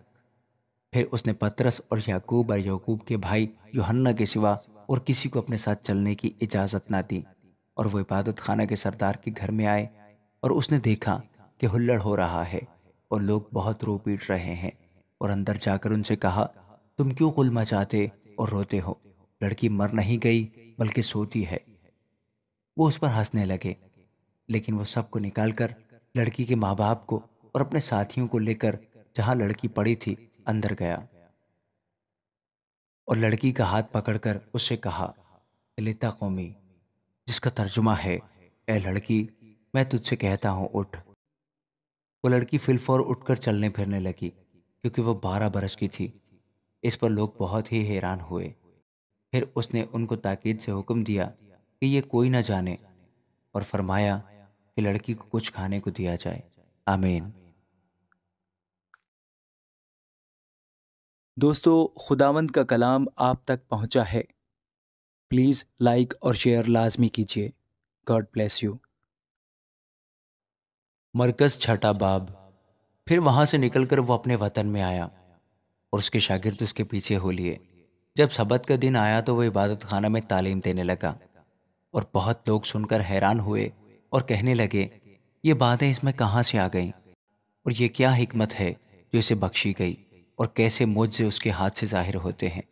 C: پھر اس نے پترس اور یعقوب کے بھائی یوحنا کے سوا اور کسی کو اپنے ساتھ چلنے کی اجازت نہ دی، اور وہ عبادت خانہ کے سردار کے گھر میں آئے، اور اس نے دیکھا کہ ہلڑ ہو رہا ہے اور لوگ بہت رو پیٹ رہے ہیں، اور اندر جا کر ان سے کہا، تم کیوں غل مچاتے اور روتے ہو؟ لڑکی مر نہیں گئی بلکہ سوتی ہے۔ وہ اس پر ہنسنے لگے، لیکن وہ سب کو نکال کر لڑکی کے ماں باپ کو اور اپنے ساتھیوں کو لے کر جہاں لڑکی پڑی تھی اندر گیا اور لڑکی کا ہاتھ پکڑ کر اس سے کہا، الیتا قومی، جس کا ترجمہ ہے، اے لڑکی، میں تجھ سے کہتا ہوں اٹھ۔ وہ لڑکی فی الفور اٹھ کر چلنے پھرنے لگی کیونکہ وہ 12 برس کی تھی۔ اس پر لوگ بہت ہی حیران ہوئے۔ پھر اس نے ان کو تاکید سے حکم دیا کہ یہ کوئی نہ جانے، اور فرمایا کہ لڑکی کو کچھ کھانے کو دیا جائے۔ آمین۔
A: دوستو، خداوند کا کلام آپ تک پہنچا ہے۔ پلیز لائک اور شیئر لازمی کیجیے۔ God bless you.
C: مرکز چھٹا باب۔ پھر وہاں سے نکل کر وہ اپنے وطن میں آیا اور اس کے شاگرد اس کے پیچھے ہو لیے۔ جب سبت کا دن آیا تو وہ عبادت خانہ میں تعلیم دینے لگا، اور بہت لوگ سن کر حیران ہوئے اور کہنے لگے، یہ باتیں اس میں کہاں سے آ گئیں؟ اور یہ کیا حکمت ہے جو اسے بخشی گئی؟ اور کیسے معجزے اس کے ہاتھ سے ظاہر ہوتے ہیں؟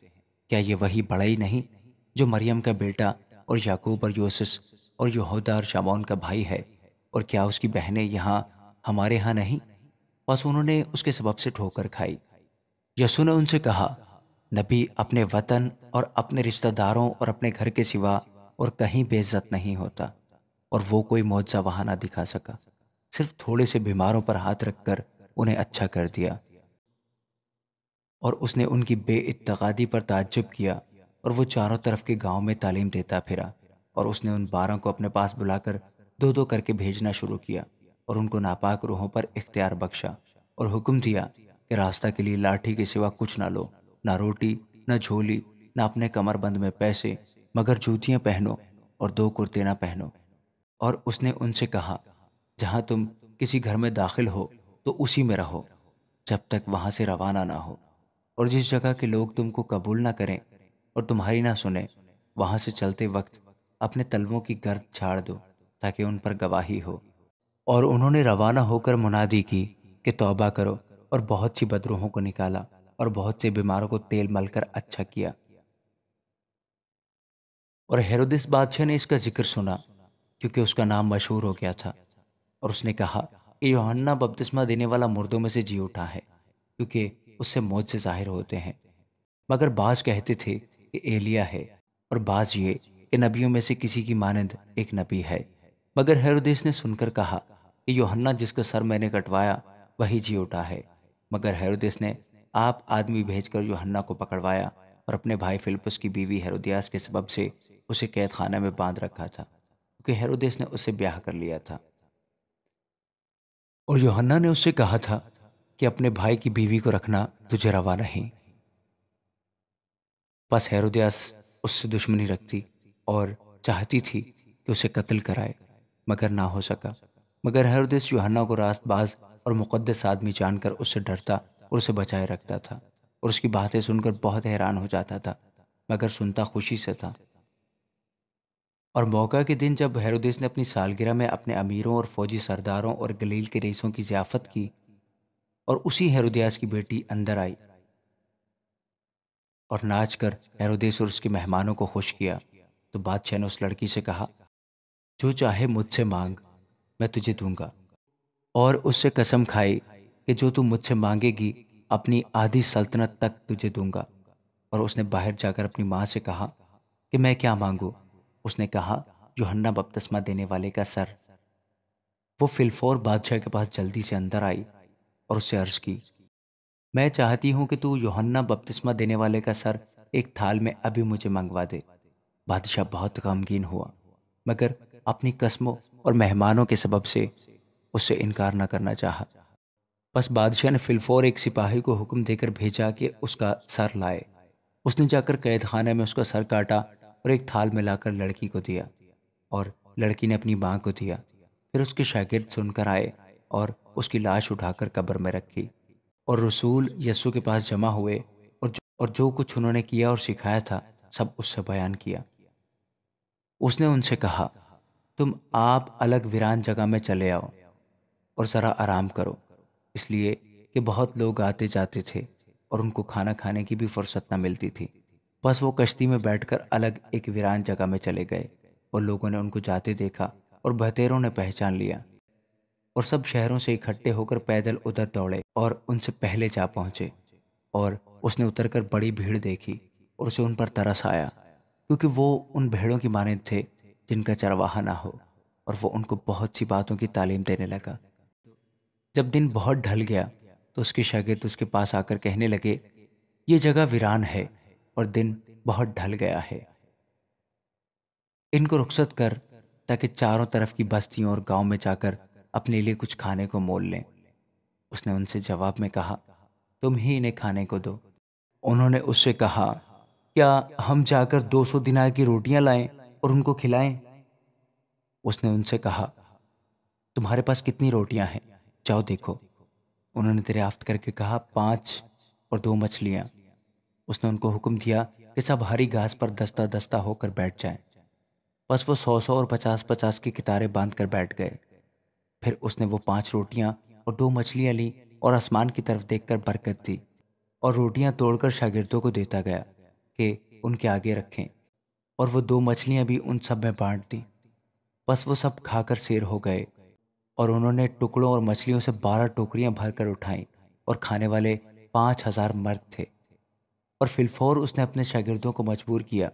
C: کیا یہ وہی بڑھئی نہیں جو مریم کا بیٹا اور یعقوب اور یوسس اور یہودا اور شمعون کا بھائی ہے؟ اور کیا اس کی بہنیں یہاں ہمارے ہاں نہیں؟ بس انہوں نے اس کے سبب سے ٹھوکر کھائی۔ یسوع نے ان سے کہا، نبی اپنے وطن اور اپنے رشتہ داروں اور اپنے گھر کے سوا اور کہیں بے عزت نہیں ہوتا۔ اور وہ کوئی معجزہ وہاں نہ دکھا سکا، صرف تھوڑے سے بیماروں پر ہاتھ رکھ کر انہیں اچھا کر دیا۔ اور اس نے ان کی بے اتقادی پر تعجب کیا، اور وہ چاروں طرف کے گاؤں میں تعلیم دیتا پھرا۔ اور اس نے ان 12 کو اپنے پاس بلا کر 2 کر کے بھیجنا شروع کیا، اور ان کو ناپاک روحوں پر اختیار بخشا، اور حکم دیا کہ راستہ کے لیے لاٹھی کے سوا کچھ نہ لو، نہ روٹی، نہ جھولی، نہ اپنے کمر بند میں پیسے، مگر جوتیاں پہنو اور 2 کرتے نہ پہنو۔ اور اس نے ان سے کہا، جہاں تم کسی گھر میں داخل ہو تو اسی میں رہو جب تک وہاں سے روانہ نہ ہو، اور جس جگہ کے لوگ تم کو قبول نہ کریں اور تمہاری نہ سنیں، وہاں سے چلتے وقت اپنے تلووں کی گرد چھاڑ دو تاکہ ان پر گواہی ہو۔ اور انہوں نے روانہ ہو کر منادی کی کہ توبہ کرو، اور بہت سی بدروحوں کو نکالا اور بہت سے بیماروں کو تیل مل کر اچھا کیا۔ اور ہیرودس بادشاہ نے اس کا ذکر سنا کیونکہ اس کا نام مشہور ہو گیا تھا، اور اس نے کہا کہ یوحنا بپتسمہ دینے والا مردوں میں سے جی اٹھا ہے، کیونکہ اس سے معجزے ظاہر ہوتے ہیں۔ مگر بعض کہتے تھے کہ ایلیا ہے، اور بعض یہ کہ نبیوں میں سے کسی کی مانند ایک نبی ہے۔ مگر ہیرودس نے سن کر کہا کہ یوحنا جس کا سر میں نے کٹوایا وہی جی اٹھا ہے۔ مگر ہیرودس نے آپ آدمی بھیج کر یوحنا کو پکڑوایا، اور اپنے بھائی فلپس کی بیوی ہیرودیاس کے سبب سے اسے قید خانہ میں باندھ رکھا تھا، کیونکہ ہیرودس نے اس سے بیاہ کر لیا تھا۔ اور یوحنا نے اس سے کہا تھا کہ اپنے بھائی کی بیوی کو رکھنا تجھے روا نہیں۔ بس ہیرودیاس اس سے دشمنی رکھتی اور چاہتی تھی کہ اسے قتل کرائے، مگر نہ ہو سکا۔ مگر ہیرودس یوحنا کو راست باز اور مقدس آدمی جان کر اس سے ڈرتا اور اسے بچائے رکھتا تھا، اور اس کی باتیں سن کر بہت حیران ہو جاتا تھا، مگر سنتا خوشی سے تھا۔ اور موقع کے دن جب ہیرودس نے اپنی سالگرہ میں اپنے امیروں اور فوجی سرداروں اور گلیل کے رئیسوں کی ضیافت کی، اور اسی ہیرودیاس کی بیٹی اندر آئی اور ناچ کر ہیرودس اور اس کے مہمانوں کو خوش کیا، تو بادشاہ نے اس لڑکی سے کہا، جو چاہے مجھ سے مانگ، میں تجھے دوں گا۔ اور اس سے قسم کھائی کہ جو تم مجھ سے مانگے گی اپنی آدھی سلطنت تک تجھے دوں گا۔ اور اس نے باہر جا کر اپنی ماں سے کہا کہ میں کیا مانگوں؟ اس نے کہا، یوحنا بپتسمہ دینے والے کا سر۔ وہ فی الفور بادشاہ کے پاس جلدی سے اندر آئی اور اس سے عرض کی، میں چاہتی ہوں کہ تو یوحنا بپتسمہ دینے والے کا سر ایک تھال میں ابھی مجھے منگوا دے۔ بادشاہ بہت غمگین ہوا، مگر اپنی قسموں اور مہمانوں کے سبب سے اس سے انکار نہ کرنا چاہا۔ بس بادشاہ نے فی الفور ایک سپاہی کو حکم دے کر بھیجا کہ اس کا سر لائے۔ اس نے جا کر قید خانے میں اس کا سر کاٹا اور ایک تھال میں لا کر لڑکی کو دیا، اور لڑکی نے اپنی ماں کو دیا۔ پھر اس کے شاگرد سن کر آئے اور اس کی لاش اٹھا کر قبر میں رکھی، اور رسول یسوع کے پاس جمع ہوئے، اور جو کچھ انہوں نے کیا اور سکھایا تھا سب اس سے بیان کیا۔ اس نے ان سے کہا، تم آپ الگ ویران جگہ میں چلے آؤ اور ذرا آرام کرو، اس لیے کہ بہت لوگ آتے جاتے تھے اور ان کو کھانا کھانے کی بھی فرصت نہ ملتی تھی۔ بس وہ کشتی میں بیٹھ کر الگ ایک ویران جگہ میں چلے گئے، اور لوگوں نے ان کو جاتے دیکھا اور بہتیروں نے پہچان لیا اور سب شہروں سے اکٹھے ہو کر پیدل ادھر دوڑے اور ان سے پہلے جا پہنچے، اور اس نے اتر کر بڑی بھیڑ دیکھی اور اسے ان پر ترس آیا، کیونکہ وہ ان بھیڑوں کی مانند تھے جن کا چرواہا نہ ہو، اور وہ ان کو بہت سی باتوں کی تعلیم دینے لگا۔ جب دن بہت ڈھل گیا تو اس کے شاگرد اس کے پاس آ کر کہنے لگے، یہ جگہ ویران ہے اور دن بہت ڈھل گیا ہے، ان کو رخصت کر تاکہ چاروں طرف کی بستیوں اور گاؤں میں جا کر اپنے لیے کچھ کھانے کو مول لیں۔ اس نے ان سے جواب میں کہا، تم ہی انہیں کھانے کو دو۔ انہوں نے اس سے کہا، کیا ہم جا کر 200 دینار کی روٹیاں لائیں اور ان کو کھلائیں؟ اس نے ان سے کہا، تمہارے پاس کتنی روٹیاں ہیں؟ جاؤ دیکھو۔ انہوں نے دریافت کر کے کہا، 5 اور 2 مچھلیاں۔ اس نے ان کو حکم دیا کہ سب ہری گھاس پر دستہ دستہ ہو کر بیٹھ جائیں۔ بس وہ 100 اور 50 کی قطاریں باندھ کر بیٹھ گئے۔ پھر اس نے وہ 5 روٹیاں اور 2 مچھلیاں لی اور آسمان کی طرف دیکھ کر برکت دی، اور روٹیاں توڑ کر شاگردوں کو دیتا گیا کہ ان کے آگے رکھیں، اور وہ 2 مچھلیاں بھی ان سب میں بانٹ دی۔ بس وہ سب کھا کر سیر ہو گئے، اور انہوں نے ٹکڑوں اور مچھلیوں سے 12 ٹوکریاں بھر کر اٹھائیں، اور کھانے والے 5000 مرد تھے۔ اور فی الفور اس نے اپنے شاگردوں کو مجبور کیا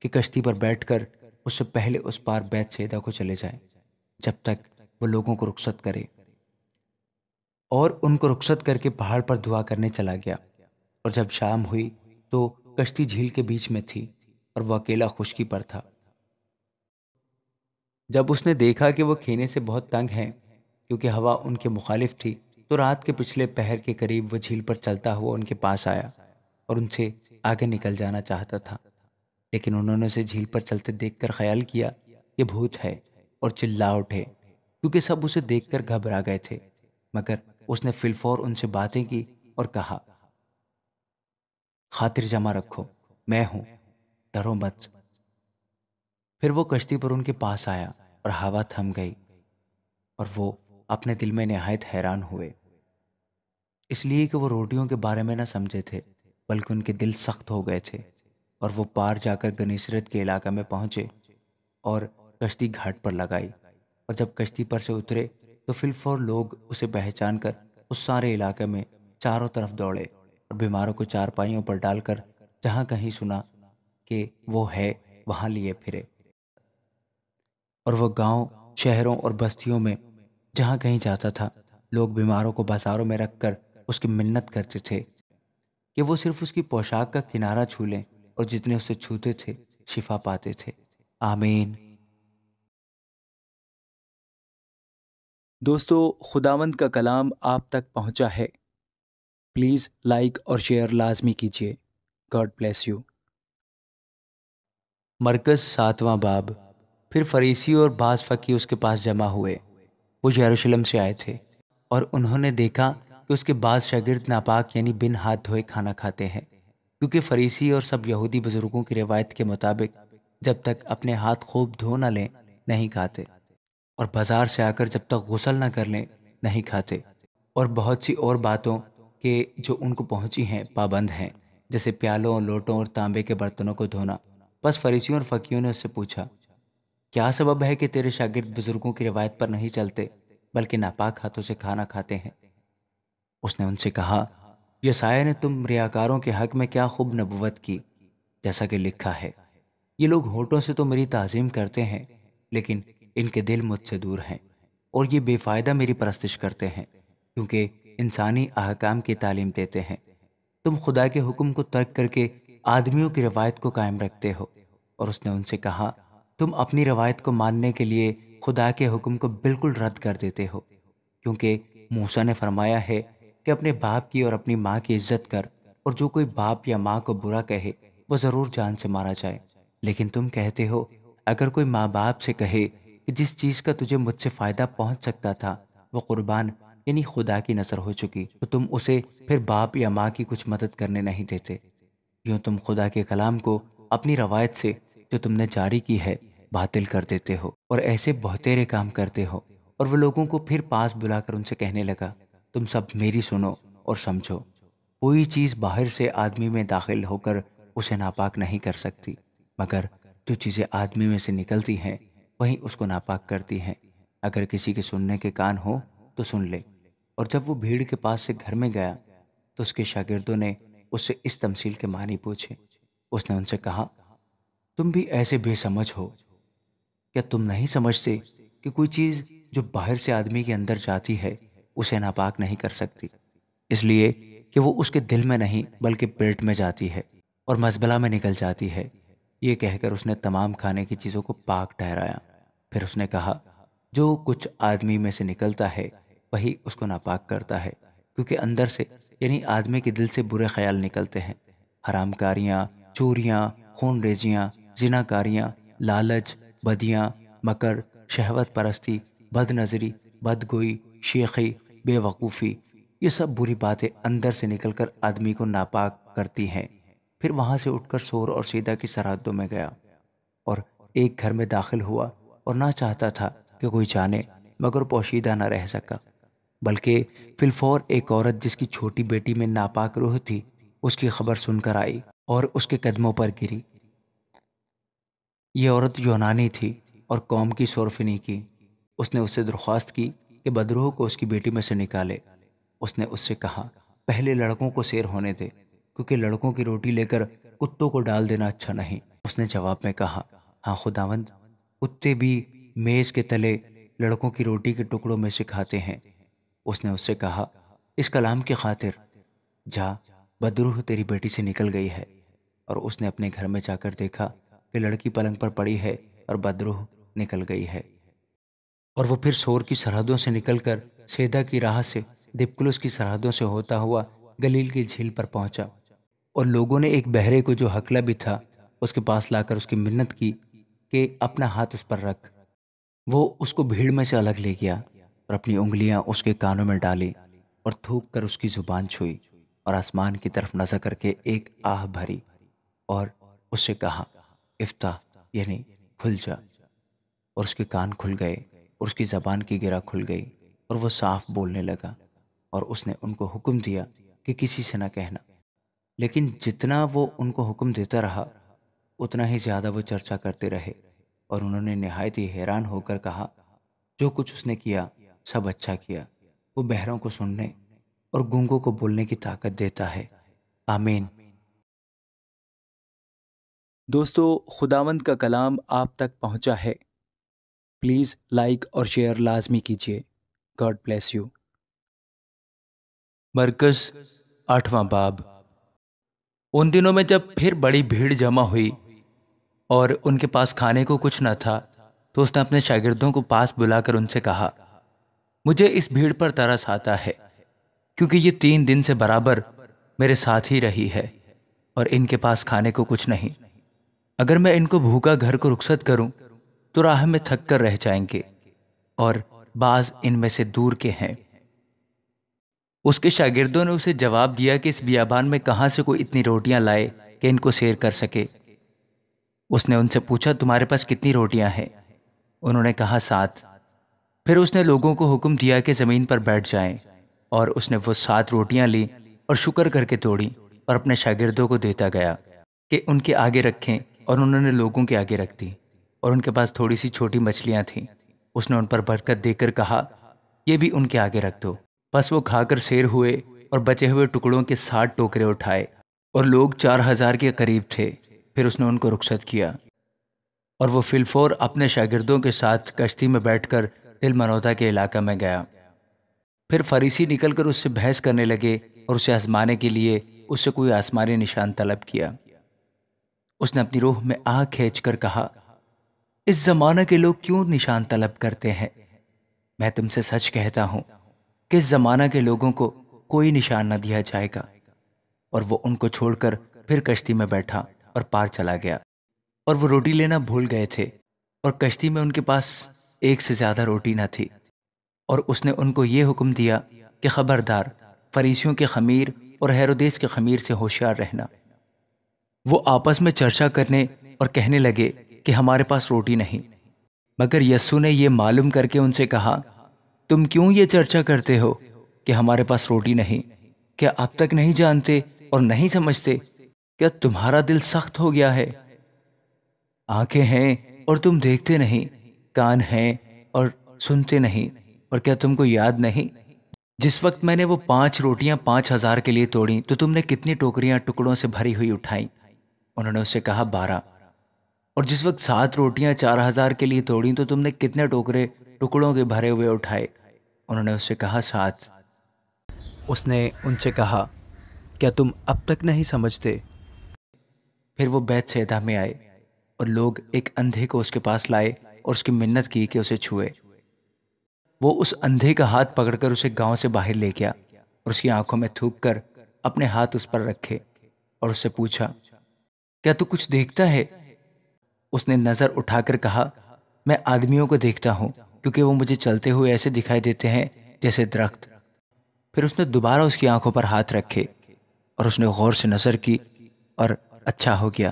C: کہ کشتی پر بیٹھ کر اس سے پہلے اس پار بیت سیدا کو چلے جائیں جب تک وہ لوگوں کو رخصت کرے، اور ان کو رخصت کر کے پہاڑ پر دعا کرنے چلا گیا۔ اور جب شام ہوئی تو کشتی جھیل کے بیچ میں تھی اور وہ اکیلا خشکی پر تھا۔ جب اس نے دیکھا کہ وہ کھینے سے بہت تنگ ہیں کیونکہ ہوا ان کے مخالف تھی، تو رات کے پچھلے پہر کے قریب وہ جھیل پر چلتا ہوا ان کے پاس آیا اور ان سے آگے نکل جانا چاہتا تھا، لیکن انہوں نے اسے جھیل پر چلتے دیکھ کر خیال کیا یہ بھوت ہے، اور چلا اٹھے کیونکہ سب اسے دیکھ کر گھبرا گئے تھے۔ مگر اس نے فی الفور ان سے باتیں کی اور کہا، خاطر جمع رکھو، میں ہوں، ڈرو مت۔ پھر وہ کشتی پر ان کے پاس آیا اور ہوا تھم گئی، اور وہ اپنے دل میں نہایت حیران ہوئے، اس لیے کہ وہ روٹیوں کے بارے میں نہ سمجھے تھے بلکہ ان کے دل سخت ہو گئے تھے۔ اور وہ پار جا کر گنیسرت کے علاقے میں پہنچے اور کشتی گھاٹ پر لگائی، اور جب کشتی پر سے اترے تو فی الفور لوگ اسے پہچان کر اس سارے علاقے میں چاروں طرف دوڑے اور بیماروں کو چارپائیوں پر ڈال کر جہاں کہیں سنا کہ وہ ہے وہاں لیے پھرے، اور وہ گاؤں، شہروں اور بستیوں میں جہاں کہیں جاتا تھا لوگ بیماروں کو بازاروں میں رکھ کر اس کی منت کرتے تھے کہ وہ صرف اس کی پوشاک کا کنارہ چھو لیں، اور جتنے اسے چھوتے تھے شفا پاتے تھے۔ آمین۔
A: دوستو، خداوند کا کلام آپ تک پہنچا ہے۔ پلیز لائک اور شیئر لازمی کیجیے۔ God bless you.
C: مرکز 7واں باب۔ پھر فریسی اور بعض فقیہ اس کے پاس جمع ہوئے، وہ یروشلم سے آئے تھے، اور انہوں نے دیکھا کہ اس کے بعض شاگرد ناپاک یعنی بن ہاتھ دھوئے کھانا کھاتے ہیں، کیونکہ فریسی اور سب یہودی بزرگوں کی روایت کے مطابق جب تک اپنے ہاتھ خوب دھو نہ لیں نہیں کھاتے، اور بازار سے آ کر جب تک غسل نہ کر لیں نہیں کھاتے، اور بہت سی اور باتوں کہ جو ان کو پہنچی ہیں پابند ہیں، جیسے پیالوں، لوٹوں اور تانبے کے برتنوں کو دھونا۔ بس فریسیوں اور فقیہوں نے اس سے پوچھا، کیا سبب ہے کہ تیرے شاگرد بزرگوں کی روایت پر نہیں چلتے بلکہ ناپاک ہاتھوں سے کھانا کھاتے ہیں؟ اس نے ان سے کہا، یسایہ نے تم ریاکاروں کے حق میں کیا خوب نبوت کی، جیسا کہ لکھا ہے، یہ لوگ ہونٹوں سے تو میری تعظیم کرتے ہیں لیکن ان کے دل مجھ سے دور ہیں، اور یہ بے فائدہ میری پرستش کرتے ہیں کیونکہ انسانی احکام کی تعلیم دیتے ہیں۔ تم خدا کے حکم کو ترک کر کے آدمیوں کی روایت کو قائم رکھتے ہو۔ اور اس نے ان سے کہا، تم اپنی روایت کو ماننے کے لیے خدا کے حکم کو بالکل رد کر دیتے ہو، کیونکہ موسیٰ نے فرمایا ہے کہ اپنے باپ کی اور اپنی ماں کی عزت کر، اور جو کوئی باپ یا ماں کو برا کہے وہ ضرور جان سے مارا جائے۔ لیکن تم کہتے ہو، اگر کوئی ماں باپ سے کہے کہ جس چیز کا تجھے مجھ سے فائدہ پہنچ سکتا تھا وہ قربان یعنی خدا کی نظر ہو چکی، تو تم اسے پھر باپ یا ماں کی کچھ مدد کرنے نہیں دیتے۔ یوں تم خدا کے کلام کو اپنی روایت سے جو تم نے جاری کی ہے باطل کر دیتے ہو، اور ایسے بہتیرے کام کرتے ہو۔ اور وہ لوگوں کو پھر پاس بلا کر ان سے کہنے لگا، تم سب میری سنو اور سمجھو، کوئی چیز باہر سے آدمی میں داخل ہو کر اسے ناپاک نہیں کر سکتی، مگر جو چیزیں آدمی میں سے نکلتی ہیں وہی اس کو ناپاک کرتی ہیں۔ اگر کسی کے سننے کے کان ہو تو سن لے۔ اور جب وہ بھیڑ کے پاس سے گھر میں گیا تو اس کے شاگردوں نے اس سے اس تمثیل کے معنی پوچھے۔ اس نے ان سے کہا، تم بھی ایسے بے سمجھ ہو؟ کیا تم نہیں سمجھتے کہ کوئی چیز جو باہر سے آدمی کے اندر جاتی ہے اسے ناپاک نہیں کر سکتی، اس لیے کہ وہ اس کے دل میں نہیں بلکہ پیٹ میں جاتی ہے اور مزبلہ میں نکل جاتی ہے۔ یہ کہہ کر اس نے تمام کھانے کی چیزوں کو پاک ٹھہرایا۔ پھر اس نے کہا، جو کچھ آدمی میں سے نکلتا ہے وہی اس کو ناپاک کرتا ہے، کیونکہ اندر سے یعنی آدمی کے دل سے برے خیال نکلتے ہیں، حرام کاریاں، چوریاں، خون ریزیاں، زنا کاریاں، لالچ، بدیاں، مکر، شہوت پرستی، بد نظری، بدگوئی، شیخی، بے وقوفی، یہ سب بری باتیں اندر سے نکل کر آدمی کو ناپاک کرتی ہیں۔ پھر وہاں سے اٹھ کر سور اور سیدھا کی سرحدوں میں گیا اور ایک گھر میں داخل ہوا اور نہ چاہتا تھا کہ کوئی جانے، مگر پوشیدہ نہ رہ سکا، بلکہ فی الفور ایک عورت جس کی چھوٹی بیٹی میں ناپاک روح تھی اس کی خبر سن کر آئی اور اس کے قدموں پر گری۔ یہ عورت یونانی تھی اور قوم کی سورفنی کی۔ اس نے اس سے درخواست کی کہ بدروح کو اس کی بیٹی میں سے نکالے۔ اس نے اس سے کہا، پہلے لڑکوں کو سیر ہونے دے، کیونکہ لڑکوں کی روٹی لے کر کتوں کو ڈال دینا اچھا نہیں۔ اس نے جواب میں کہا، ہاں خداوند، کتے بھی میز کے تلے لڑکوں کی روٹی کے ٹکڑوں میں سے کھاتے ہیں۔ اس نے اس سے کہا، اس کلام کی خاطر جا، بدروح تیری بیٹی سے نکل گئی ہے۔ اور اس نے اپنے گھر میں جا کر دیکھا کہ لڑکی پلنگ پر پڑی ہے اور بدروح نکل گئی ہے۔ اور وہ پھر سور کی سرحدوں سے نکل کر سیدا کی راہ سے دپکلس کی سرحدوں سے ہوتا ہوا گلیل کی جھیل پر پہنچا، اور لوگوں نے ایک بہرے کو جو ہکلا بھی تھا اس کے پاس لا کر اس کی منت کی کہ اپنا ہاتھ اس پر رکھ۔ وہ اس کو بھیڑ میں سے الگ لے گیا اور اپنی انگلیاں اس کے کانوں میں ڈالی اور تھوک کر اس کی زبان چھوئی اور آسمان کی طرف نظر کر کے ایک آہ بھری اور اس سے کہا، افتح، یعنی کھل جا۔ اور اس کے کان کھل گئے اور اس کی زبان کی گرہ کھل گئی اور وہ صاف بولنے لگا۔ اور اس نے ان کو حکم دیا کہ کسی سے نہ کہنا، لیکن جتنا وہ ان کو حکم دیتا رہا اتنا ہی زیادہ وہ چرچا کرتے رہے، اور انہوں نے نہایت ہی حیران ہو کر کہا، جو کچھ اس نے کیا سب اچھا کیا، وہ بہروں کو سننے اور گونگوں کو بولنے کی طاقت دیتا ہے۔ آمین۔
A: دوستو، خداوند کا کلام آپ تک پہنچا ہے۔ پلیز لائک اور شیئر لازمی کیجیے۔ God bless you.
C: مرکز 8واں باب۔ ان دنوں میں جب پھر بڑی بھیڑ جمع ہوئی اور ان کے پاس کھانے کو کچھ نہ تھا تو اس نے اپنے شاگردوں کو پاس بلا کر ان سے کہا، مجھے اس بھیڑ پر ترس آتا ہے، کیونکہ یہ 3 دن سے برابر میرے ساتھ ہی رہی ہے اور ان کے پاس کھانے کو کچھ نہیں۔ اگر میں ان کو بھوکا گھر کو رخصت کروں تو راہ میں تھک کر رہ جائیں گے، اور بعض ان میں سے دور کے ہیں۔ اس کے شاگردوں نے اسے جواب دیا کہ اس بیابان میں کہاں سے کوئی اتنی روٹیاں لائے کہ ان کو سیر کر سکے۔ اس نے ان سے پوچھا، تمہارے پاس کتنی روٹیاں ہیں؟ انہوں نے کہا، 7۔ پھر اس نے لوگوں کو حکم دیا کہ زمین پر بیٹھ جائیں، اور اس نے وہ 7 روٹیاں لیں اور شکر کر کے توڑیں اور اپنے شاگردوں کو دیتا گیا کہ ان کے آگے رکھیں، اور انہوں نے لوگوں کے آگے رکھ دی۔ اور ان کے پاس تھوڑی سی چھوٹی مچھلیاں تھیں۔ اس نے ان پر برکت دے کر کہا، یہ بھی ان کے آگے رکھ دو۔ پس وہ کھا کر سیر ہوئے اور بچے ہوئے ٹکڑوں کے 60 ٹوکرے اٹھائے، اور لوگ 4000 کے قریب تھے۔ پھر اس نے ان کو رخصت کیا، اور وہ فی الفور اپنے شاگردوں کے ساتھ کشتی میں بیٹھ کر دل منوتا کے علاقہ میں گیا۔ پھر فریسی نکل کر اس سے بحث کرنے لگے اور اسے آزمانے کے لیے اس سے کوئی آسمانی نشان طلب کیا۔ اس نے اپنی روح میں آہ کھینچ کر کہا، اس زمانہ کے لوگ کیوں نشان طلب کرتے ہیں؟ میں تم سے سچ کہتا ہوں کہ اس زمانہ کے لوگوں کو کوئی نشان نہ دیا جائے گا۔ اور وہ ان کو چھوڑ کر پھر کشتی میں بیٹھا اور پار چلا گیا، اور وہ روٹی لینا بھول گئے تھے، اور کشتی میں ان کے پاس 1 سے زیادہ روٹی نہ تھی۔ اور اس نے ان کو یہ حکم دیا کہ خبردار، فریسیوں کے خمیر اور ہیرودیس کے خمیر سے ہوشیار رہنا۔ وہ آپس میں چرچا کرنے اور کہنے لگے کہ ہمارے پاس روٹی نہیں۔ مگر یسوع نے یہ معلوم کر کے ان سے کہا، تم کیوں یہ چرچا کرتے ہو کہ ہمارے پاس روٹی نہیں؟ کیا اب تک نہیں جانتے اور نہیں سمجھتے؟ کیا تمہارا دل سخت ہو گیا ہے؟ آنکھیں ہیں اور تم دیکھتے نہیں، کان ہیں اور سنتے نہیں۔ اور کیا تم کو یاد نہیں جس وقت میں نے وہ 5 روٹیاں 5,000 کے لیے توڑی تو تم نے کتنی ٹوکریاں ٹکڑوں سے بھری ہوئی اٹھائیں؟ انہوں نے اس سے کہا 12۔ اور جس وقت 7 روٹیاں 4,000 کے لیے توڑیں تو تم نے کتنے ٹوکرے ٹکڑوں کے بھرے ہوئے اٹھائے؟ انہوں نے اس سے کہا 7۔
A: اس نے ان سے کہا کیا تم اب تک نہیں سمجھتے؟
C: پھر وہ بیت سیدہ میں آئے اور لوگ ایک اندھے کو اس کے پاس لائے اور اس کی منت کی کہ اسے چھوئے۔ وہ اس اندھے کا ہاتھ پکڑ کر اسے گاؤں سے باہر لے گیا اور اس کی آنکھوں میں تھوک کر اپنے ہاتھ اس پر رکھے اور اس سے پوچھا کیا تو کچھ دیکھتا ہے؟ اس نے نظر اٹھا کر کہا میں آدمیوں کو دیکھتا ہوں کیونکہ وہ مجھے چلتے ہوئے ایسے دکھائی دیتے ہیں جیسے درخت۔ پھر اس نے دوبارہ اس کی آنکھوں پر ہاتھ رکھے اور اس نے غور سے نظر کی اور اچھا ہو گیا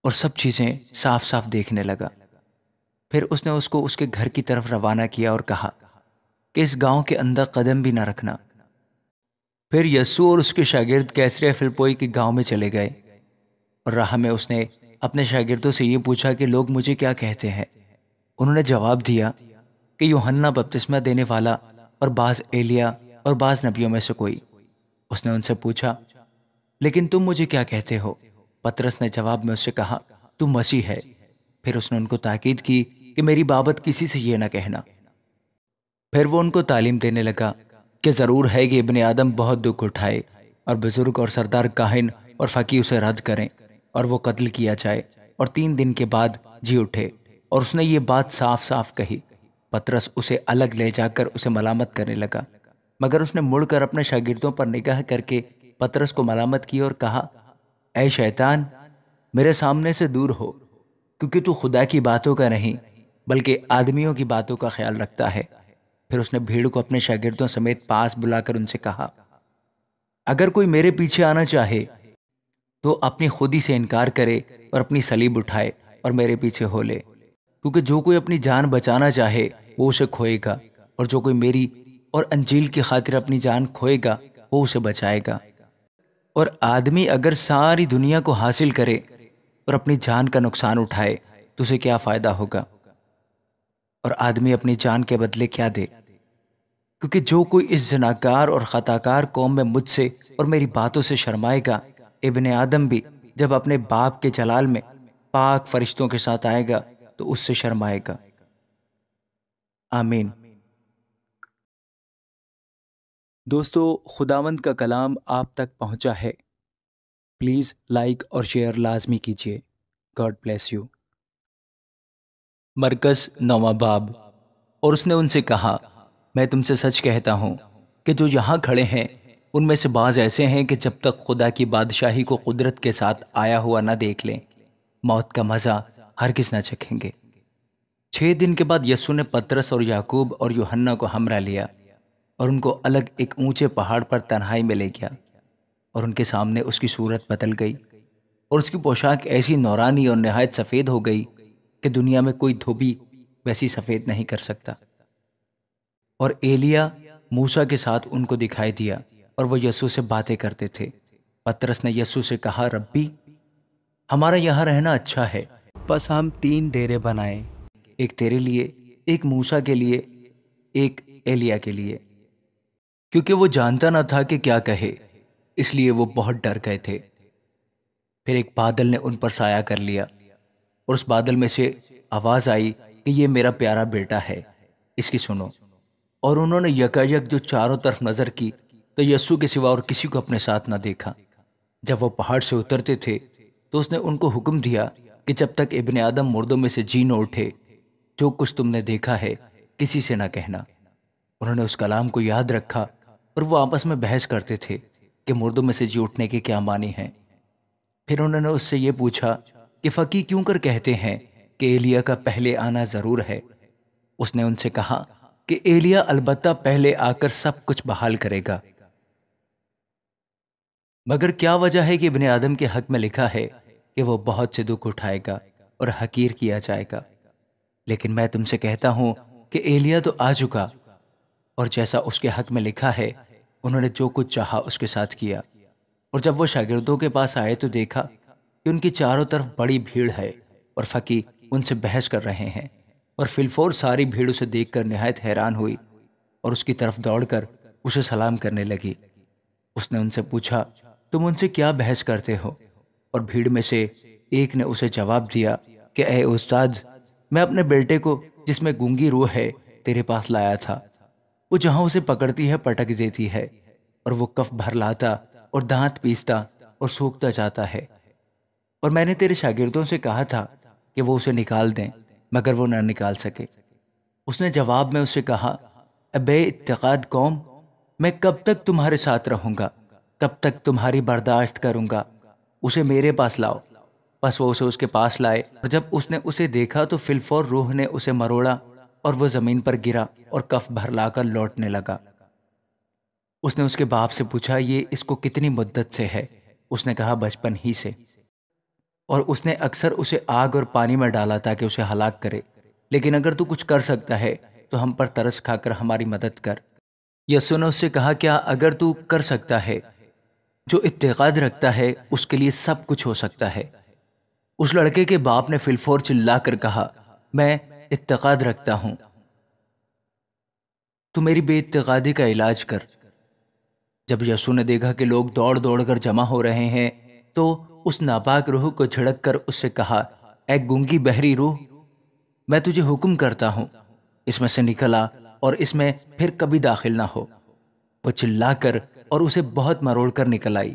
C: اور سب چیزیں صاف صاف دیکھنے لگا۔ پھر اس نے اس کو اس کے گھر کی طرف روانہ کیا اور کہا کہ اس گاؤں کے اندر قدم بھی نہ رکھنا۔ پھر یسوع اور اس کے شاگرد کیسریا فلپوئی کے گاؤں میں چلے گئے اور راہ میں اس نے اپنے شاگردوں سے یہ پوچھا کہ لوگ مجھے کیا کہتے ہیں؟ انہوں نے جواب دیا کہ یوحنا بپتسمہ دینے والا اور بعض ایلیا اور بعض نبیوں میں سے کوئی۔ اس نے ان سے پوچھا لیکن تم مجھے کیا کہتے ہو؟ پطرس نے جواب میں اس سے کہا تو مسیح ہے۔ پھر اس نے ان کو تاکید کی کہ میری بابت کسی سے یہ نہ کہنا۔ پھر وہ ان کو تعلیم دینے لگا کہ ضرور ہے کہ ابن آدم بہت دکھ اٹھائے اور بزرگ اور سردار کاہن اور فقی اسے رد کریں اور وہ قتل کیا جائے اور 3 دن کے بعد جی اٹھے۔ اور اس نے یہ بات صاف صاف کہی۔ پطرس اسے الگ لے جا کر اسے ملامت کرنے لگا، مگر اس نے مڑ کر اپنے شاگردوں پر نگاہ کر کے پطرس کو ملامت کی اور کہا اے شیطان میرے سامنے سے دور ہو، کیونکہ تو خدا کی باتوں کا نہیں بلکہ آدمیوں کی باتوں کا خیال رکھتا ہے۔ پھر اس نے بھیڑ کو اپنے شاگردوں سمیت پاس بلا کر ان سے کہا اگر کوئی میرے پیچھے آنا چاہے تو اپنی خودی سے انکار کرے اور اپنی صلیب اٹھائے اور میرے پیچھے ہو لے، کیونکہ جو کوئی اپنی جان بچانا چاہے وہ اسے کھوئے گا، اور جو کوئی میری اور انجیل کی خاطر اپنی جان کھوئے گا وہ اسے بچائے گا۔ اور آدمی اگر ساری دنیا کو حاصل کرے اور اپنی جان کا نقصان اٹھائے تو اسے کیا فائدہ ہوگا؟ اور آدمی اپنی جان کے بدلے کیا دے؟ کیونکہ جو کوئی اس زناکار اور خطاکار قوم میں مجھ سے اور میری باتوں سے شرمائے گا، ابن آدم بھی جب اپنے باپ کے جلال میں پاک فرشتوں کے ساتھ آئے گا تو اس سے شرمائے گا۔ آمین۔
A: دوستو، خداوند کا کلام آپ تک پہنچا ہے۔ پلیز لائک اور شیئر لازمی کیجیے۔ God bless you.
C: مرکز 9واں باب۔ اور اس نے ان سے کہا میں تم سے سچ کہتا ہوں کہ جو یہاں کھڑے ہیں ان میں سے بعض ایسے ہیں کہ جب تک خدا کی بادشاہی کو قدرت کے ساتھ آیا ہوا نہ دیکھ لیں موت کا مزہ ہرگز نہ چکھیں گے۔ 6 دن کے بعد یسوع نے پطرس اور یعقوب اور یوحنا کو ہمراہ لیا اور ان کو الگ ایک اونچے پہاڑ پر تنہائی میں لے گیا، اور ان کے سامنے اس کی صورت بدل گئی اور اس کی پوشاک ایسی نورانی اور نہایت سفید ہو گئی کہ دنیا میں کوئی دھوبی ویسی سفید نہیں کر سکتا۔ اور ایلیا موسیٰ کے ساتھ ان کو دکھائی دیا اور وہ یسوع سے باتیں کرتے تھے۔ پطرس نے یسوع سے کہا ربی ہمارا یہاں رہنا اچھا ہے،
A: بس ہم 3 ڈیرے بنائیں،
C: ایک تیرے لیے، ایک موسیٰ کے لیے، ایک ایلیا کے لیے۔ کیونکہ وہ جانتا نہ تھا کہ کیا کہے، اس لیے وہ بہت ڈر گئے تھے۔ پھر ایک بادل نے ان پر سایہ کر لیا اور اس بادل میں سے آواز آئی کہ یہ میرا پیارا بیٹا ہے، اس کی سنو۔ اور انہوں نے یکایک جو چاروں طرف نظر کی تو یسوع کے سوا اور کسی کو اپنے ساتھ نہ دیکھا۔ جب وہ پہاڑ سے اترتے تھے تو اس نے ان کو حکم دیا کہ جب تک ابن آدم مردوں میں سے جی نہ اٹھے جو کچھ تم نے دیکھا ہے کسی سے نہ کہنا۔ انہوں نے اس کلام کو یاد رکھا اور وہ آپس میں بحث کرتے تھے کہ مردوں میں سے جی اٹھنے کے کیا معنی ہیں۔ پھر انہوں نے اس سے یہ پوچھا کہ فقی کیوں کر کہتے ہیں کہ ایلیا کا پہلے آنا ضرور ہے؟ اس نے ان سے کہا کہ ایلیا البتہ پہلے آ کر سب کچھ بحال کرے گا۔ مگر کیا وجہ ہے کہ ابن آدم کے حق میں لکھا ہے کہ وہ بہت سے دکھ اٹھائے گا اور حقیر کیا جائے گا؟ لیکن میں تم سے کہتا ہوں کہ ایلیا تو آ چکا، اور جیسا اس کے حق میں لکھا ہے انہوں نے جو کچھ چاہا اس کے ساتھ کیا۔ اور جب وہ شاگردوں کے پاس آئے تو دیکھا کہ ان کی چاروں طرف بڑی بھیڑ ہے اور فقی ان سے بحث کر رہے ہیں اور فی الفور ساری بھیڑ اسے دیکھ کر نہایت حیران ہوئی اور اس کی طرف دوڑ کر اسے سلام کرنے لگی۔ اس نے ان سے پوچھا، تم ان سے کیا بحث کرتے ہو؟ اور بھیڑ میں سے ایک نے اسے جواب دیا کہ اے استاد، میں اپنے بیٹے کو جس میں گونگی روح ہے تیرے پاس لایا تھا۔ وہ جہاں اسے پکڑتی ہے پٹک دیتی ہے، اور وہ کف بھر لاتا اور دانت پیستا اور سوکھتا جاتا ہے، اور میں نے تیرے شاگردوں سے کہا تھا کہ وہ اسے نکال دیں، مگر وہ نہ نکال سکے۔ اس نے جواب میں اسے کہا، اے بے اعتقاد قوم، میں کب تک تمہارے ساتھ رہوں گا؟ کب تک تمہاری برداشت کروں گا؟ اسے میرے پاس لاؤ۔ پس وہ اسے اس کے پاس لائے، اور جب اس نے اسے دیکھا تو فی الفور روح نے اسے مروڑا اور وہ زمین پر گرا اور کف بھر لا کر لوٹنے لگا۔ اس نے اس کے باپ سے پوچھا، یہ اس کو کتنی مدت سے ہے؟ اس نے کہا، بچپن ہی سے، اور اس نے اکثر اسے آگ اور پانی میں ڈالا تاکہ اسے ہلاک کرے، لیکن اگر تو کچھ کر سکتا ہے تو ہم پر ترس کھا کر ہماری مدد کر۔ یسوع نے اس سے کہا، کیا اگر تو کر سکتا ہے؟ جو اعتقاد رکھتا ہے اس کے لیے سب کچھ ہو سکتا ہے۔ اس لڑکے کے باپ نے فی الفور چلا کر کہا، میں اعتقاد رکھتا ہوں، تو میری بے اعتقادی کا علاج کر۔ جب یسوع نے دیکھا کہ لوگ دوڑ دوڑ کر جمع ہو رہے ہیں تو اس ناپاک روح کو جھڑک کر اس سے کہا، اے گونگی بہری روح، میں تجھے حکم کرتا ہوں، اس میں سے نکل آ اور اس میں پھر کبھی داخل نہ ہو۔ وہ چلا کر اور اسے بہت مروڑ کر نکل آئی،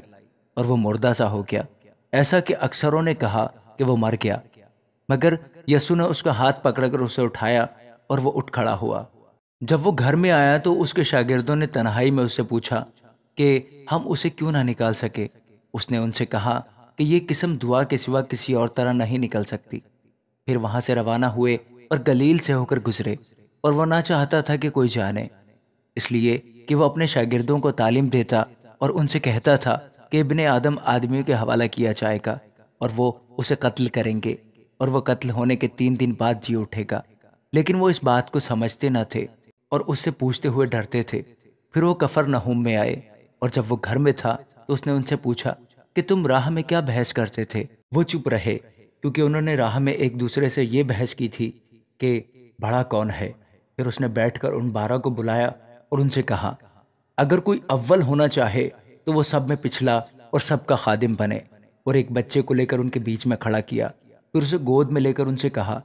C: اور وہ مردہ سا ہو گیا، ایسا کہ اکثروں نے کہا کہ وہ مر گیا، مگر یسوع نے اس کا ہاتھ پکڑ کر اسے اٹھایا اور وہ اٹھ کھڑا ہوا۔ جب وہ گھر میں آیا تو اس کے شاگردوں نے تنہائی میں اس سے پوچھا کہ ہم اسے کیوں نہ نکال سکے۔ اس نے ان سے کہا کہ یہ قسم دعا کے سوا کسی اور طرح نہیں نکل سکتی۔ پھر وہاں سے روانہ ہوئے اور گلیل سے ہو کر گزرے، اور وہ نہ چاہتا تھا کہ کوئی جانے، اس لیے کہ وہ اپنے شاگردوں کو تعلیم دیتا اور ان سے کہتا تھا کہ ابن آدم آدمیوں کے حوالہ کیا جائے گا، اور وہ اسے قتل کریں گے، اور وہ قتل ہونے کے 3 دن بعد جی اٹھے گا۔ لیکن وہ اس بات کو سمجھتے نہ تھے اور اس سے پوچھتے ہوئے ڈرتے تھے۔ پھر وہ کفرنہوم میں آئے، اور جب وہ گھر میں تھا تو اس نے ان سے پوچھا کہ تم راہ میں کیا بحث کرتے تھے؟ وہ چپ رہے، کیونکہ انہوں نے راہ میں ایک دوسرے سے یہ بحث کی تھی کہ بڑا کون ہے۔ پھر اس نے بیٹھ کر ان 12 کو بلایا اور ان سے کہا، اگر کوئی اول ہونا چاہے تو وہ سب میں پچھلا اور سب کا خادم بنے۔ اور ایک بچے کو لے کر ان کے بیچ میں کھڑا کیا، پھر اسے گود میں لے کر ان سے کہا،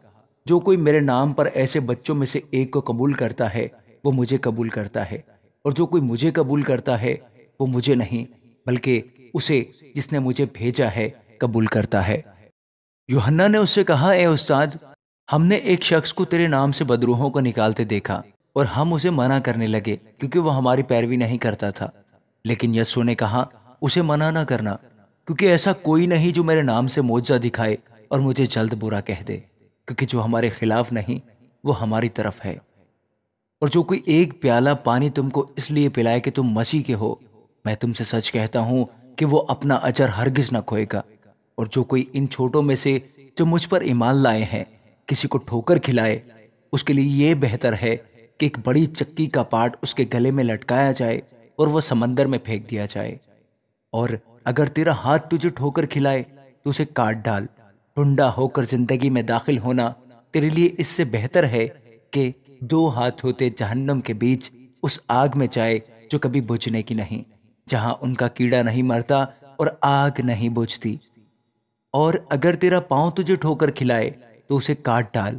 C: جو کوئی میرے نام پر ایسے بچوں میں سے ایک کو قبول کرتا ہے وہ مجھے قبول کرتا ہے، اور جو کوئی مجھے قبول کرتا ہے وہ مجھے نہیں بلکہ اسے جس نے مجھے بھیجا ہے قبول کرتا ہے۔ یوحنا نے اس سے کہا، اے استاد، ہم نے ایک شخص کو تیرے نام سے بدروحوں کو نکالتے دیکھا، اور ہم اسے منع کرنے لگے کیونکہ وہ ہماری پیروی نہیں کرتا تھا۔ لیکن یسوع نے کہا، اسے منع نہ کرنا، کیونکہ ایسا کوئی نہیں جو میرے نام سے معجزہ دکھائے اور مجھے جلد برا کہہ دے، کیونکہ جو ہمارے خلاف نہیں وہ ہماری طرف ہے۔ اور جو کوئی ایک پیالہ پانی تم کو اس لیے پلائے کہ تم مسیح کے ہو، میں تم سے سچ کہتا ہوں کہ وہ اپنا اجر ہرگز نہ کھوئے گا۔ اور جو کوئی ان چھوٹوں میں سے جو مجھ پر ایمان لائے ہیں کسی کو ٹھوکر کھلائے، اس کے لیے یہ بہتر ہے کہ ایک بڑی چکی کا پاٹ اس کے گلے میں لٹکایا جائے اور وہ سمندر میں پھینک دیا جائے۔ اور اگر تیرا ہاتھ تجھے ٹھوکر کھلائے تو اسے کاٹ ڈال۔ ٹھنڈا ہو کر زندگی میں داخل ہونا تیرے لیے اس سے بہتر ہے کہ 2 ہاتھ ہوتے جہنم کے بیچ اس آگ میں جائے جو کبھی بجھنے کی نہیں، جہاں ان کا کیڑا نہیں مرتا اور آگ نہیں بجھتی۔ اور اگر تیرا پاؤں تجھے ٹھوکر کھلائے تو اسے کاٹ ڈال۔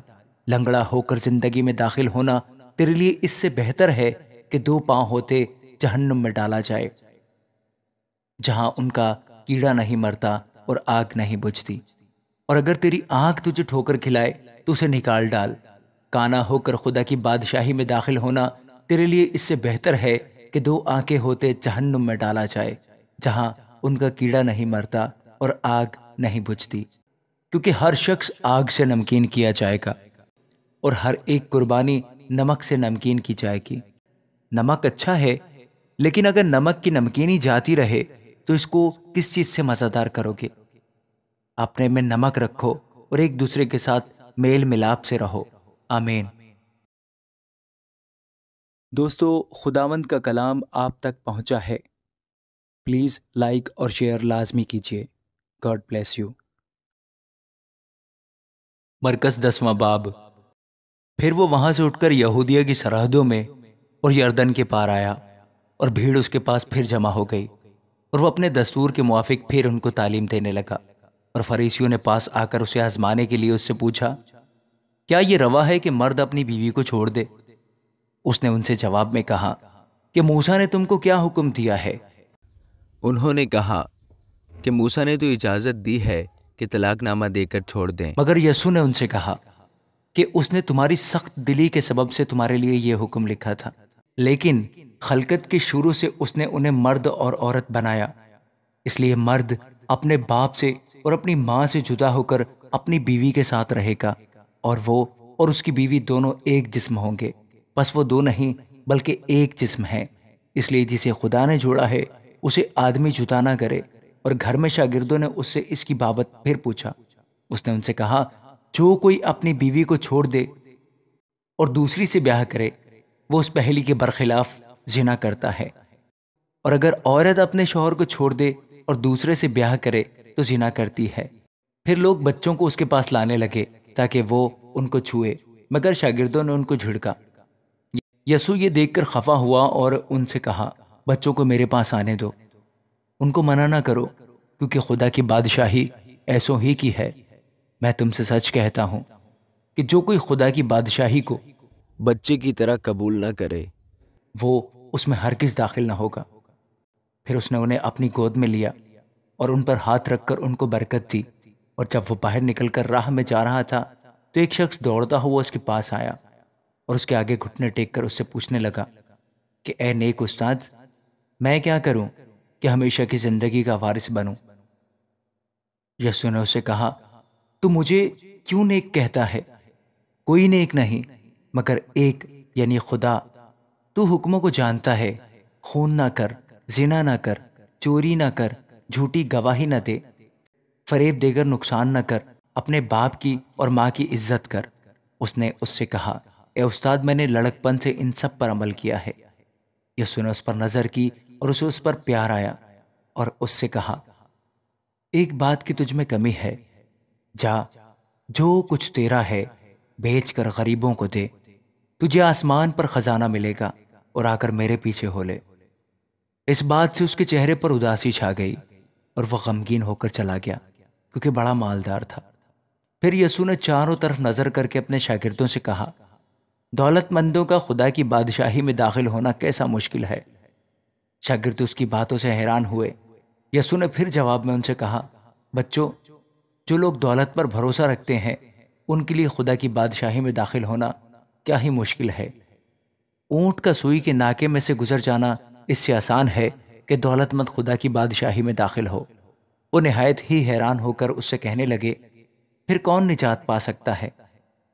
C: لنگڑا ہو کر زندگی میں داخل ہونا تیرے لیے اس سے بہتر ہے کہ 2 پاؤں ہوتے جہنم میں ڈالا جائے، جہاں ان کا کیڑا نہیں مرتا اور آگ نہیں بجھتی۔ اور اگر تیری آنکھ تجھے ٹھوکر کھلائے تو اسے نکال ڈال۔ کانا ہو کر خدا کی بادشاہی میں داخل ہونا تیرے لیے اس سے بہتر ہے کہ 2 آنکھیں ہوتے جہنم میں ڈالا جائے، جہاں ان کا کیڑا نہیں مرتا اور آگ نہیں بجھتی۔ کیونکہ ہر شخص آگ سے نمکین کیا جائے گا، اور ہر ایک قربانی نمک سے نمکین کی جائے گی۔ نمک اچھا ہے، لیکن اگر نمک کی نمکینی جاتی رہے تو اس کو کس چیز سے مزیدار کرو گے؟ اپنے میں نمک رکھو اور ایک دوسرے کے ساتھ میل ملاپ سے رہو۔ آمین۔
A: دوستو، خداوند کا کلام آپ تک پہنچا ہے۔ پلیز لائک اور شیئر لازمی کیجیے۔ God bless you.
C: مرکز 10واں باب۔ پھر وہ وہاں سے اٹھ کر یہودیہ کی سرحدوں میں اور یردن کے پار آیا، اور بھیڑ اس کے پاس پھر جمع ہو گئی، اور وہ اپنے دستور کے موافق پھر ان کو تعلیم دینے لگا۔ اور فریسیوں نے پاس آ کر اسے آزمانے کے لیے اس سے پوچھا، کیا یہ روا ہے کہ مرد اپنی بیوی کو چھوڑ دے؟ اس نے ان سے جواب میں کہا کہ موسیٰ نے تم کو کیا حکم دیا ہے؟
D: انہوں نے کہا کہ موسیٰ نے تو اجازت دی ہے کہ طلاق نامہ دے کر چھوڑ دیں۔
C: مگر یسوع نے ان سے کہا کہ اس نے تمہاری سخت دلی کے سبب سے تمہارے لیے یہ حکم لکھا تھا، لیکن خلقت کے شروع سے اس نے انہیں مرد اور عورت بنایا، اس لیے مرد اپنے باپ سے اور اپنی ماں سے جدا ہو کر اپنی بیوی کے ساتھ رہے گا، اور وہ اور اس کی بیوی دونوں ایک جسم ہوں گے۔ بس وہ دو نہیں بلکہ ایک جسم ہے۔ اس لیے جسے خدا نے جوڑا ہے اسے آدمی جدا نہ کرے۔ اور گھر میں شاگردوں نے اس سے اس کی بابت پھر پوچھا۔ اس نے ان سے کہا، جو کوئی اپنی بیوی کو چھوڑ دے اور دوسری سے بیاہ کرے، وہ اس پہلی کے برخلاف زنا کرتا ہے، اور اگر عورت اپنے شوہر کو چھوڑ دے اور دوسرے سے بیاہ کرے تو زنا کرتی ہے۔ پھر لوگ بچوں کو اس کے پاس لانے لگے تاکہ وہ ان کو چھوئے، مگر شاگردوں نے ان کو جھڑکا۔ یسوع یہ دیکھ کر خفا ہوا اور ان سے کہا، بچوں کو میرے پاس آنے دو، ان کو منع نہ کرو، کیونکہ خدا کی بادشاہی ایسوں ہی کی ہے۔ میں تم سے سچ کہتا ہوں کہ جو کوئی خدا کی بادشاہی کو
D: بچے کی طرح قبول نہ کرے،
C: وہ اس میں ہرگز داخل نہ ہوگا۔ پھر اس نے انہیں اپنی گود میں لیا اور ان پر ہاتھ رکھ کر ان کو برکت دی۔ اور جب وہ باہر نکل کر راہ میں جا رہا تھا تو ایک شخص دوڑتا ہوا اس کے پاس آیا اور اس کے آگے گھٹنے ٹیک کر اس سے پوچھنے لگا کہ اے نیک استاد، میں کیا کروں کہ ہمیشہ کی زندگی کا وارث بنوں؟ یسوع نے اسے کہا، تو مجھے کیوں نیک کہتا ہے؟ کوئی نیک نہیں مگر ایک، یعنی خدا۔ تو حکموں کو جانتا ہے، خون نہ کر، زنا نہ کر، چوری نہ کر، جھوٹی گواہی نہ دے، فریب دے کر نقصان نہ کر، اپنے باپ کی اور ماں کی عزت کر۔ اس نے اس سے کہا، اے استاد، میں نے لڑک پن سے ان سب پر عمل کیا ہے۔ یسوع نے اس پر نظر کی اور اسے اس پر پیار آیا اور اس سے کہا، ایک بات کی تجھ میں کمی ہے، جا، جو کچھ تیرا ہے بیچ کر غریبوں کو دے، تجھے آسمان پر خزانہ ملے گا، اور آ کر میرے پیچھے ہو لے۔ اس بات سے اس کے چہرے پر اداسی چھا گئی اور وہ غمگین ہو کر چلا گیا، کیونکہ بڑا مالدار تھا۔ پھر یسوع نے چاروں طرف نظر کر کے اپنے شاگردوں سے کہا، دولت مندوں کا خدا کی بادشاہی میں داخل ہونا کیسا مشکل ہے۔ شاگرد اس کی باتوں سے حیران ہوئے۔ یسوع نے پھر جواب میں ان سے کہا، بچوں، جو لوگ دولت پر بھروسہ رکھتے ہیں ان کے لیے خدا کی بادشاہی میں داخل ہونا کیا ہی مشکل ہے۔ اونٹ کا سوئی کے ناکے میں سے گزر جانا اس سے آسان ہے کہ دولت مند خدا کی بادشاہی میں داخل ہو۔ وہ نہایت ہی حیران ہو کر اس سے کہنے لگے، پھر کون نجات پا سکتا ہے؟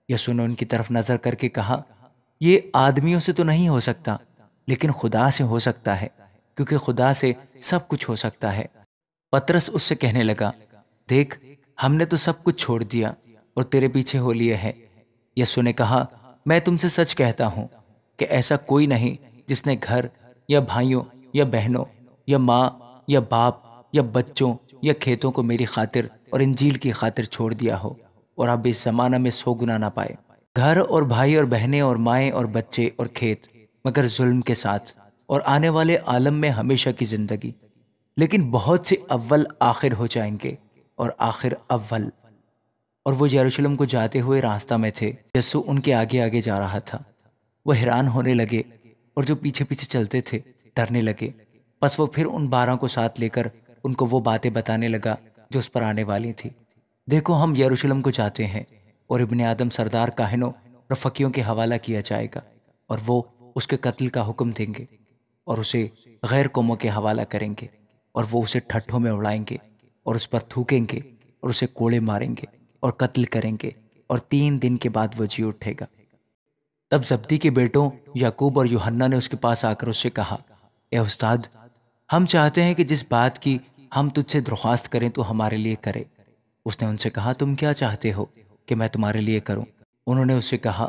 C: یسوع نے ان کی طرف نظر کر کے کہا، یہ آدمیوں سے تو نہیں ہو سکتا، لیکن خدا سے ہو سکتا ہے، کیونکہ خدا سے سب کچھ ہو سکتا ہے۔ پترس اس سے کہنے لگا، دیکھ، ہم نے تو سب کچھ چھوڑ دیا اور تیرے پیچھے ہو لیے ہیں۔ یسوع نے کہا، میں تم سے سچ کہتا ہوں کہ ایسا کوئی نہیں جس نے گھر یا بھائیوں یا بہنوں یا ماں یا باپ یا بچوں یا کھیتوں کو میری خاطر اور انجیل کی خاطر چھوڑ دیا ہو اور اب اس زمانہ میں 100 گنا نہ پائے۔ گھر اور بھائی اور بہنیں اور مائیں اور بچے اور کھیت، مگر ظلم کے ساتھ، اور آنے والے عالم میں ہمیشہ کی زندگی۔ لیکن بہت سے اول آخر ہو جائیں گے اور آخر اول۔ اور وہ یروشلم کو جاتے ہوئے راستہ میں تھے۔ یسوع ان کے آگے آگے جا رہا تھا۔ وہ حیران ہونے لگے اور جو پیچھے پیچھے چلتے تھے ڈرنے لگے۔ پس وہ پھر ان 12 کو ساتھ لے کر ان کو وہ باتیں بتانے لگا جو اس پر آنے والی تھی۔ دیکھو، ہم یروشلم کو جاتے ہیں اور ابن آدم سردار کاہنوں اور فقیوں کے حوالہ کیا جائے گا، اور وہ اس کے قتل کا حکم دیں گے اور اسے غیر قوموں کے حوالہ کریں گے، اور وہ اسے ٹھٹھوں میں اڑائیں گے اور اس پر تھوکیں گے اور اسے کوڑے ماریں گے اور قتل کریں گے، اور 3 دن کے بعد وہ جی اٹھے گا۔ تب زبدی کے بیٹوں یعقوب اور یوحنا نے اس کے پاس آ کر اس سے کہا، اے استاد، ہم چاہتے ہیں کہ جس بات کی ہم تجھ سے درخواست کریں تو ہمارے لیے کرے۔ اس نے ان سے کہا، تم کیا چاہتے ہو کہ میں تمہارے لیے کروں؟ انہوں نے اس سے کہا،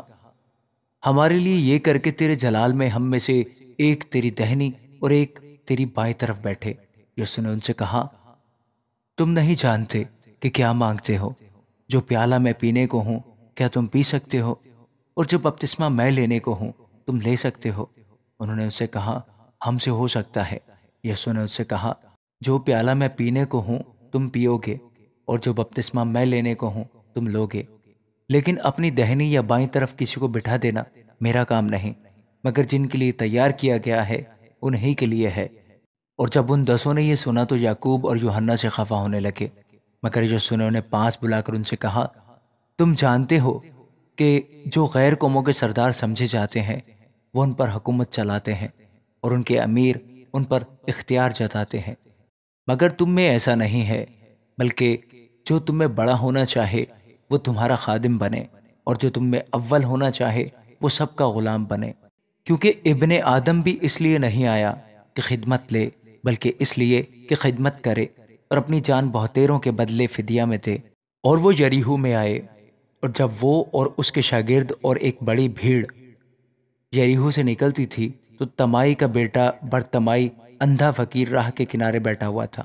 C: ہمارے لیے یہ کر کے تیرے جلال میں ہم میں سے ایک تیری دہنی اور ایک تیری بائیں طرف بیٹھے۔ یسوع نے ان سے کہا، تم نہیں جانتے کہ کیا مانگتے ہو۔ جو پیالہ میں پینے کو ہوں کیا تم پی سکتے ہو، اور جو بپتسمہ میں لینے کو ہوں تم لے سکتے ہو؟ انہوں نے اس سے کہا ہم سے ہو سکتا ہے۔ یسوع نے اس سے کہا جو پیالہ میں پینے کو ہوں تم پیو گے، اور جو بپتسمہ میں لینے کو ہوں تم لو گے، لیکن اپنی دہنی یا بائیں طرف کسی کو بٹھا دینا میرا کام نہیں، مگر جن کے لیے تیار کیا گیا ہے انہی کے لیے ہے۔ اور جب ان 10 نے یہ سنا تو یعقوب اور یوحنا سے خفا ہونے لگے، مگر یسوع نے انہیں پاس بلا کر ان سے کہا تم جانتے ہو کہ جو غیر قوموں کے سردار سمجھے جاتے ہیں وہ ان پر حکومت چلاتے ہیں اور ان کے امیر ان پر اختیار جتاتے ہیں، مگر تم میں ایسا نہیں ہے، بلکہ جو تم میں بڑا ہونا چاہے وہ تمہارا خادم بنے، اور جو تم میں اول ہونا چاہے وہ سب کا غلام بنے، کیونکہ ابن آدم بھی اس لیے نہیں آیا کہ خدمت لے، بلکہ اس لیے کہ خدمت کرے اور اپنی جان بہتیروں کے بدلے فدیہ میں دے۔ اور وہ یریحو میں آئے، اور جب وہ اور اس کے شاگرد اور ایک بڑی بھیڑ یریحو سے نکلتی تھی تو تمائی کا بیٹا برتمائی اندھا فقیر راہ کے کنارے بیٹھا ہوا تھا،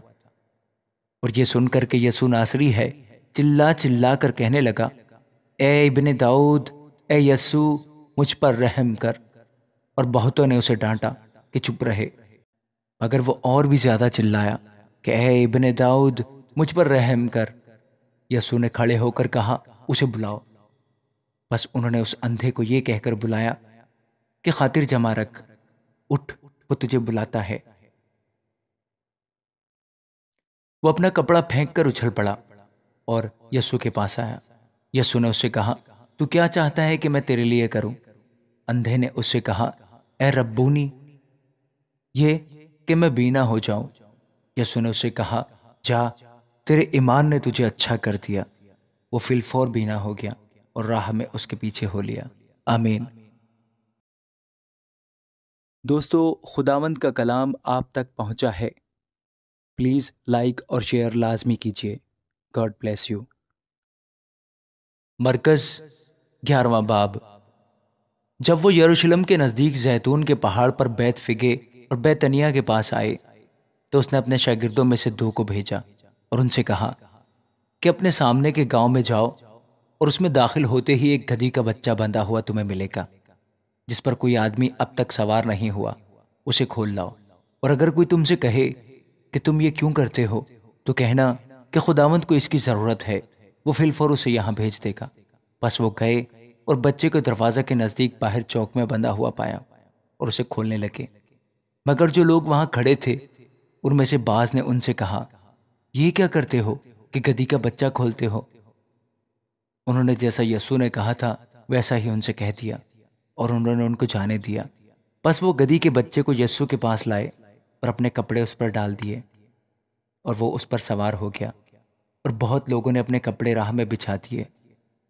C: اور یہ سن کر کہ یسوع ناصری ہے چلا چلا کر کہنے لگا اے ابن داؤد، اے یسوع مجھ پر رحم کر۔ اور بہتوں نے اسے ڈانٹا کہ چپ رہے، مگر وہ اور بھی زیادہ چلایا کہ اے ابن داؤد مجھ پر رحم کر۔ یسوع نے کھڑے ہو کر کہا اسے بلاؤ۔ بس انہوں نے اس اندھے کو یہ کہہ کر بلایا کہ خاطر جمع رکھ، اٹھ وہ تجھے بلاتا ہے۔ وہ اپنا کپڑا پھینک کر اچھل پڑا اور یسوع کے پاس آیا۔ یسوع نے اس سے کہا تو کیا چاہتا ہے کہ میں تیرے لیے کروں؟ اندھے نے اس سے کہا اے ربونی، یہ کہ میں بینا ہو جاؤں۔ یسوع نے اس سے کہا جا، تیرے ایمان نے تجھے اچھا کر دیا۔ وہ فی الفور بینا ہو گیا اور راہ میں اس کے پیچھے ہو لیا۔ آمین۔
A: دوستو، خداوند کا کلام آپ تک پہنچا ہے، پلیز لائک اور شیئر لازمی کیجیے۔ God bless you.
C: مرکز 11واں باب۔ جب وہ یروشلم کے نزدیک زیتون کے پہاڑ پر بیت فگے اور بیتنیا کے پاس آئے تو اس نے اپنے شاگردوں میں سے 2 کو بھیجا اور ان سے کہا کہ اپنے سامنے کے گاؤں میں جاؤ اور اس میں داخل ہوتے ہی ایک گدھی کا بچہ بندھا ہوا تمہیں ملے گا، جس پر کوئی آدمی اب تک سوار نہیں ہوا، اسے کھول لاؤ۔ اور اگر کوئی تم سے کہے کہ تم یہ کیوں کرتے ہو تو کہنا کہ خداوند کو اس کی ضرورت ہے، وہ فی الفور اسے یہاں بھیج دے گا۔ بس وہ گئے اور بچے کو دروازہ کے نزدیک باہر چوک میں بندھا ہوا پایا اور اسے کھولنے لگے۔ مگر جو لوگ وہاں کھڑے تھے ان میں سے بعض نے ان سے کہا یہ کیا کرتے ہو کہ گدھی کا بچہ کھولتے ہو؟ انہوں نے جیسا یسوع نے کہا تھا ویسا ہی ان سے کہہ دیا اور انہوں نے ان کو جانے دیا۔ پس وہ گدھی کے بچے کو یسوع کے پاس لائے اور اپنے کپڑے اس پر ڈال دیے اور وہ اس پر سوار ہو گیا، اور بہت لوگوں نے اپنے کپڑے راہ میں بچھا دیے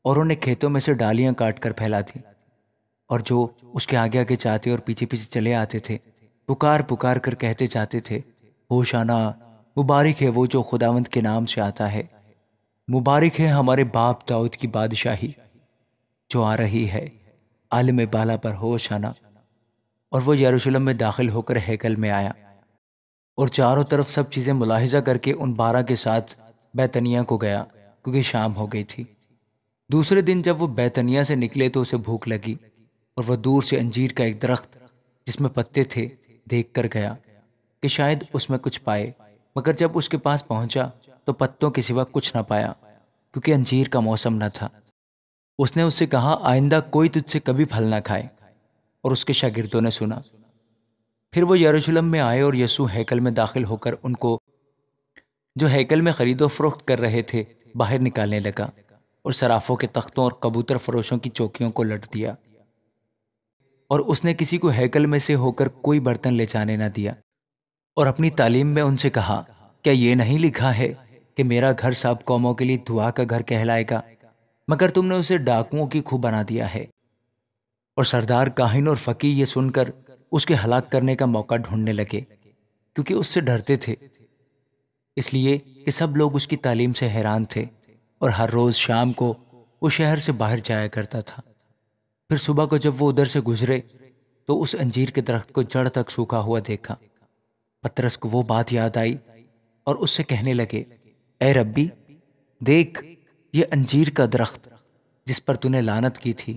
C: اور انہیں کھیتوں میں سے ڈالیاں کاٹ کر پھیلا دی، اور جو اس کے آگے آگے جاتے اور پیچھے پیچھے چلے آتے تھے پکار پکار کر کہتے جاتے تھے ہوشانہ، مبارک ہے وہ جو خداوند کے نام سے آتا ہے، مبارک ہے ہمارے باپ داؤد کی بادشاہی جو آ رہی ہے، عالم بالا پر ہوشانہ۔ اور وہ یروشلم میں داخل ہو کر ہیکل میں آیا اور چاروں طرف سب چیزیں ملاحظہ کر کے ان 12 کے ساتھ بیتنیا کو گیا، کیونکہ شام ہو گئی تھی۔ دوسرے دن جب وہ بیتنیا سے نکلے تو اسے بھوک لگی، اور وہ دور سے انجیر کا ایک درخت جس میں پتے تھے دیکھ کر گیا کہ شاید اس میں کچھ پائے، مگر جب اس کے پاس پہنچا تو پتوں کے سوا کچھ نہ پایا، کیونکہ انجیر کا موسم نہ تھا۔ اس نے اس سے کہا آئندہ کوئی تجھ سے کبھی پھل نہ کھائے، اور اس کے شاگردوں نے سنا۔ پھر وہ یروشلم میں آئے اور یسوع ہیکل میں داخل ہو کر ان کو جو ہیکل میں خرید و فروخت کر رہے تھے باہر نکالنے لگا، اور صرافوں کے تختوں اور کبوتر فروشوں کی چوکیوں کو لٹ دیا، اور اس نے کسی کو ہیکل میں سے ہو کر کوئی برتن لے جانے نہ دیا، اور اپنی تعلیم میں ان سے کہا کیا یہ نہیں لکھا ہے کہ میرا گھر سب قوموں کے لیے دعا کا گھر کہلائے گا، مگر تم نے اسے ڈاکوؤں کی کھو بنا دیا ہے۔ اور سردار کاہن اور فقیہ یہ سن کر اس کے ہلاک کرنے کا موقع ڈھونڈنے لگے، کیونکہ اس سے ڈرتے تھے، اس لیے کہ سب لوگ اس کی تعلیم سے حیران تھے، اور ہر روز شام کو وہ شہر سے باہر جایا کرتا تھا۔ پھر صبح کو جب وہ ادھر سے گزرے تو اس انجیر کے درخت کو جڑ تک سوکھا ہوا دیکھا۔ پترس کو وہ بات یاد آئی اور اس سے کہنے لگے اے ربی، دیکھ یہ انجیر کا درخت جس پر تو نے لعنت کی تھی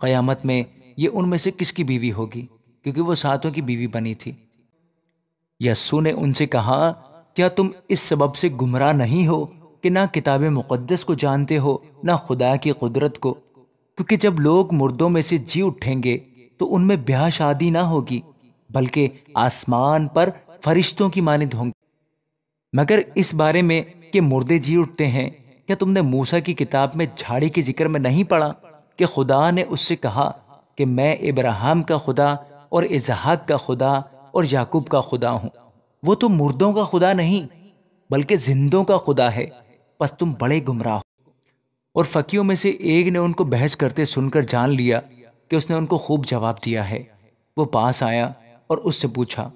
A: قیامت میں یہ ان میں سے کس کی بیوی ہوگی، کیونکہ وہ ساتوں کی بیوی بنی تھی۔ یسوع نے ان سے کہا، کیا تم اس سبب سے گمراہ نہیں ہو کہ نہ کتاب مقدس کو جانتے ہو نہ خدا کی قدرت کو؟ کیونکہ جب لوگ مردوں میں سے جی اٹھیں گے تو ان میں بیاہ شادی نہ ہوگی، بلکہ آسمان پر فرشتوں کی مانند ہوں گے۔ مگر اس بارے میں کہ مردے جی اٹھتے ہیں، کیا تم نے موسیٰ کی کتاب میں جھاڑی کے ذکر میں نہیں پڑھا کہ خدا نے اس سے کہا کہ میں ابراہیم کا خدا اور اسحاق کا خدا اور یعقوب کا خدا ہوں؟ وہ تو مردوں کا خدا نہیں بلکہ زندوں کا خدا ہے۔ پس تم بڑے گمراہ ہو۔ اور فقیوں میں سے ایک نے ان کو بحث کرتے سن کر جان لیا کہ اس نے ان کو خوب جواب دیا ہے۔ وہ پاس آیا اور اس سے پوچھا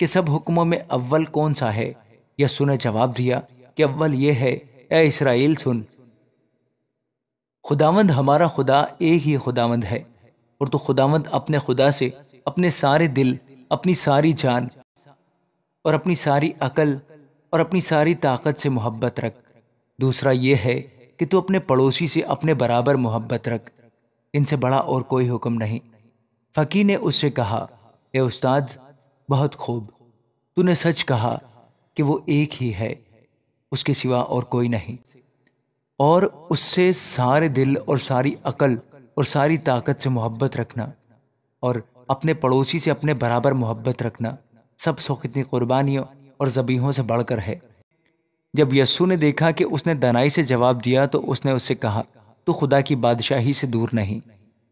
A: کہ سب حکموں میں اول کون سا ہے؟ یسوع نے جواب دیا کہ اول یہ ہے، اے اسرائیل سن، خداوند ہمارا خدا ایک ہی خداوند ہے، اور تو خداوند اپنے خدا سے اپنے سارے دل، اپنی ساری جان اور اپنی ساری عقل اور اپنی ساری طاقت سے محبت رکھ۔ دوسرا یہ ہے کہ تو اپنے پڑوسی سے اپنے برابر محبت رکھ۔ ان سے بڑا اور کوئی حکم نہیں۔ فقیر نے اس سے کہا، اے استاد، بہت خوب، تو نے سچ کہا کہ وہ ایک ہی ہے، اس کے سوا اور کوئی نہیں، اور اس سے سارے دل اور ساری عقل اور ساری طاقت سے محبت رکھنا، اور اپنے پڑوسی سے اپنے برابر محبت رکھنا سب سوختنی قربانیوں اور ذبیحوں سے بڑھ کر ہے۔ جب یسوع نے دیکھا کہ اس نے دنائی سے جواب دیا تو اس نے اس سے کہا، تو خدا کی بادشاہی سے دور نہیں۔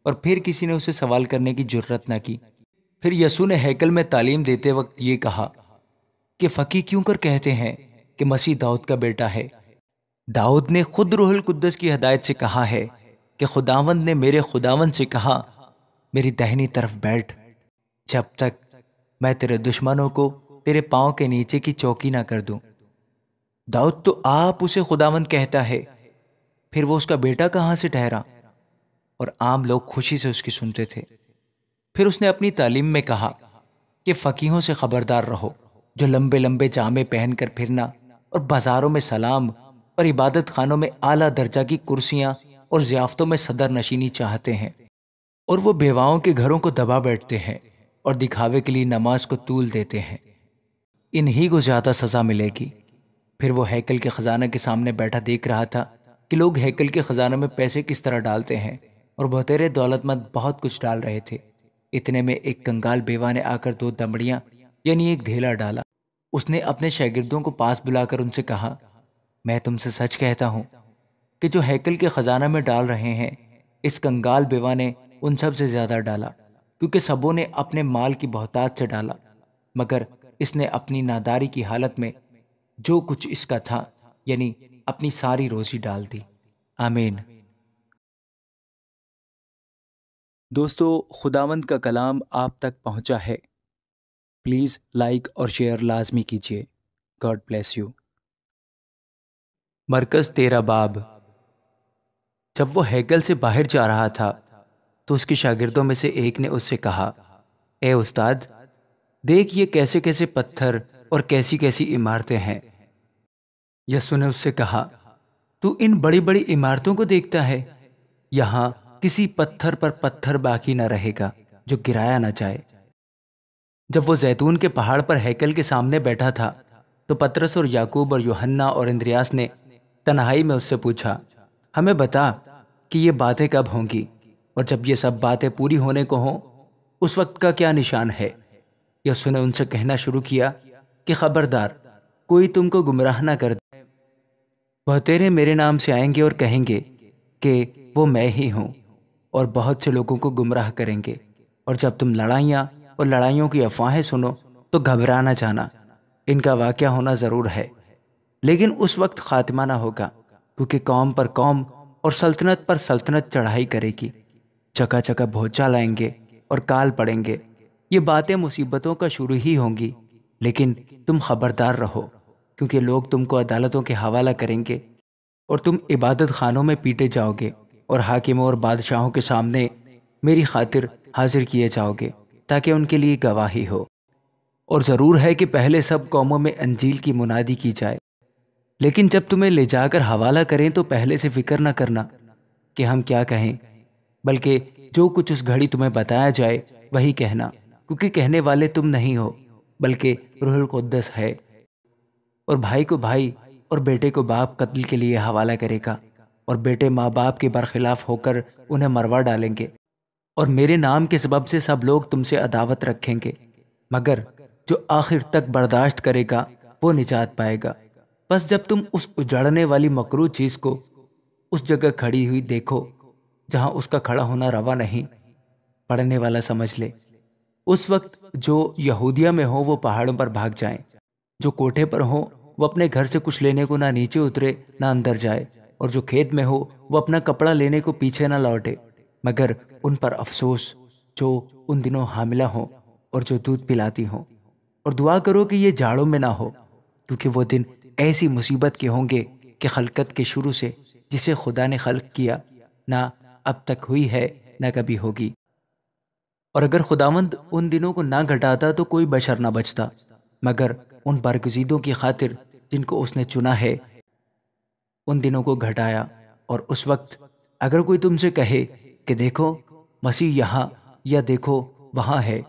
A: اور پھر کسی نے اسے سوال کرنے کی جرت نہ کی۔ پھر یسوع نے ہیکل میں تعلیم دیتے وقت یہ کہا کہ فقیہ کیوں کر کہتے ہیں کہ مسیح داؤد کا بیٹا ہے؟ داؤد نے خود روح القدس کی ہدایت سے کہا ہے کہ خداوند نے میرے خداوند سے کہا، میری دہنی طرف بیٹھ، جب تک میں تیرے دشمنوں کو تیرے پاؤں کے نیچے کی چوکی نہ کر دوں۔ داؤد تو آپ اسے خداوند کہتا ہے، پھر وہ اس کا بیٹا کہاں سے ٹھہرا؟ اور عام لوگ خوشی سے اس کی سنتے تھے۔ پھر اس نے اپنی تعلیم میں کہا کہ فقیہوں سے خبردار رہو، جو لمبے لمبے جامے پہن کر پھرنا اور بازاروں میں سلام اور عبادت خانوں میں اعلیٰ درجہ کی کرسیاں اور ضیافتوں میں صدر نشینی چاہتے ہیں، اور وہ بیواؤں کے گھروں کو دبا بیٹھتے ہیں اور دکھاوے کے لیے نماز کو طول دیتے ہیں، انہی کو زیادہ سزا ملے گی۔ پھر وہ ہیکل کے خزانہ کے سامنے بیٹھا دیکھ رہا تھا کہ لوگ ہیکل کے خزانہ میں پیسے کس طرح ڈالتے ہیں، اور بہتیرے دولت مند بہت کچھ ڈال رہے تھے۔ اتنے میں ایک کنگال بیوہ نے آ کر 2 دمڑیاں یعنی ایک ڈھیلا ڈالا۔ اس نے اپنے شاگردوں کو پاس بلا کر ان سے کہا، میں تم سے سچ کہتا ہوں کہ جو ہیکل کے خزانہ میں ڈال رہے ہیں، اس کنگال بیوہ نے ان سب سے زیادہ ڈالا، کیونکہ سبوں نے اپنے مال کی بہتات سے ڈالا، مگر اس نے اپنی ناداری کی حالت میں جو کچھ اس کا تھا یعنی اپنی ساری روزی ڈال دی۔ آمین۔ دوستو، خداوند کا کلام آپ تک پہنچا ہے۔ پلیز لائک اور شیئر لازمی کیجیے۔ God bless you. مرکز 13 باب۔ جب وہ ہیکل سے باہر جا رہا تھا تو اس کے شاگردوں میں سے ایک نے اس سے کہا، اے استاد، دیکھ یہ کیسے کیسے پتھر اور کیسی کیسی عمارتیں ہیں۔ یسوع نے اس سے کہا، تو ان بڑی بڑی عمارتوں کو دیکھتا ہے؟ یہاں کسی پتھر پر پتھر باقی نہ رہے گا جو گرایا نہ جائے۔ جب وہ زیتون کے پہاڑ پر ہیکل کے سامنے بیٹھا تھا تو پطرس اور یعقوب اور یوحنا اور اندریاس نے تنہائی میں اس سے پوچھا، ہمیں بتا کہ یہ باتیں کب ہوں گی، اور جب یہ سب باتیں پوری ہونے کو ہوں اس وقت کا کیا نشان ہے؟ یسوع نے ان سے کہنا شروع کیا کہ خبردار، کوئی تم کو گمراہ نہ کر دے۔ بہتیرے میرے نام سے آئیں گے اور کہیں گے کہ وہ میں ہی ہوں، اور بہت سے لوگوں کو گمراہ کریں گے۔ اور جب تم لڑائیاں اور لڑائیوں کی افواہیں سنو تو گھبرا نہ جانا، ان کا واقعہ ہونا ضرور ہے، لیکن اس وقت خاتمہ نہ ہوگا، کیونکہ قوم پر قوم اور سلطنت پر سلطنت چڑھائی کرے گی، جگہ جگہ بھوچال آئیں گے اور کال پڑیں گے۔ یہ باتیں مصیبتوں کا شروع ہی ہوں گی، لیکن تم خبردار رہو، کیونکہ لوگ تم کو عدالتوں کے حوالہ کریں گے، اور تم عبادت خانوں میں پیٹے جاؤ گے اور حاکموں اور بادشاہوں کے سامنے میری خاطر حاضر کیے جاؤ گے، تاکہ ان کے لیے گواہی ہو۔ اور ضرور ہے کہ پہلے سب قوموں میں انجیل کی منادی کی جائے، لیکن جب تمہیں لے جا کر حوالہ کریں تو پہلے سے فکر نہ کرنا کہ ہم کیا کہیں، بلکہ جو کچھ اس گھڑی تمہیں بتایا جائے وہی کہنا، کیونکہ کہنے والے تم نہیں ہو بلکہ روح القدس ہے۔ اور بھائی کو بھائی اور بیٹے کو باپ قتل کے لیے حوالہ کرے گا، اور بیٹے ماں باپ کے برخلاف ہو کر انہیں مروا ڈالیں گے، اور میرے نام کے سبب سے سب لوگ تم سے عداوت رکھیں گے، مگر جو آخر تک برداشت کرے گا وہ نجات پائے گا۔ بس جب تم اس اجڑنے والی مکروہ چیز کو اس جگہ کھڑی ہوئی دیکھو جہاں اس کا کھڑا ہونا روا نہیں، پڑھنے والا سمجھ لے، اس وقت جو یہودیہ میں ہو وہ پہاڑوں پر بھاگ جائیں، جو کوٹھے پر ہو وہ اپنے گھر سے کچھ لینے کو نہ نیچے اترے نہ اندر جائے، اور جو کھیت میں ہو وہ اپنا کپڑا لینے کو پیچھے نہ لوٹے، مگر ان پر افسوس جو ان دنوں حاملہ ہوں اور جو دودھ پلاتی ہوں۔ اور دعا کرو کہ یہ جاڑوں میں نہ ہو، کیونکہ وہ دن ایسی مصیبت کے ہوں گے کہ خلقت کے شروع سے جسے خدا نے خلق کیا نہ اب تک ہوئی ہے نہ کبھی ہوگی۔ اور اگر خداوند ان دنوں کو نہ گھٹاتا تو کوئی بشر نہ بچتا، مگر ان برگزیدوں کی خاطر جن کو اس نے چنا ہے ان دنوں کو گھٹایا۔ اور اس وقت اگر کوئی تم سے کہے کہ دیکھو مسیح یہاں یا دیکھو وہاں ہے،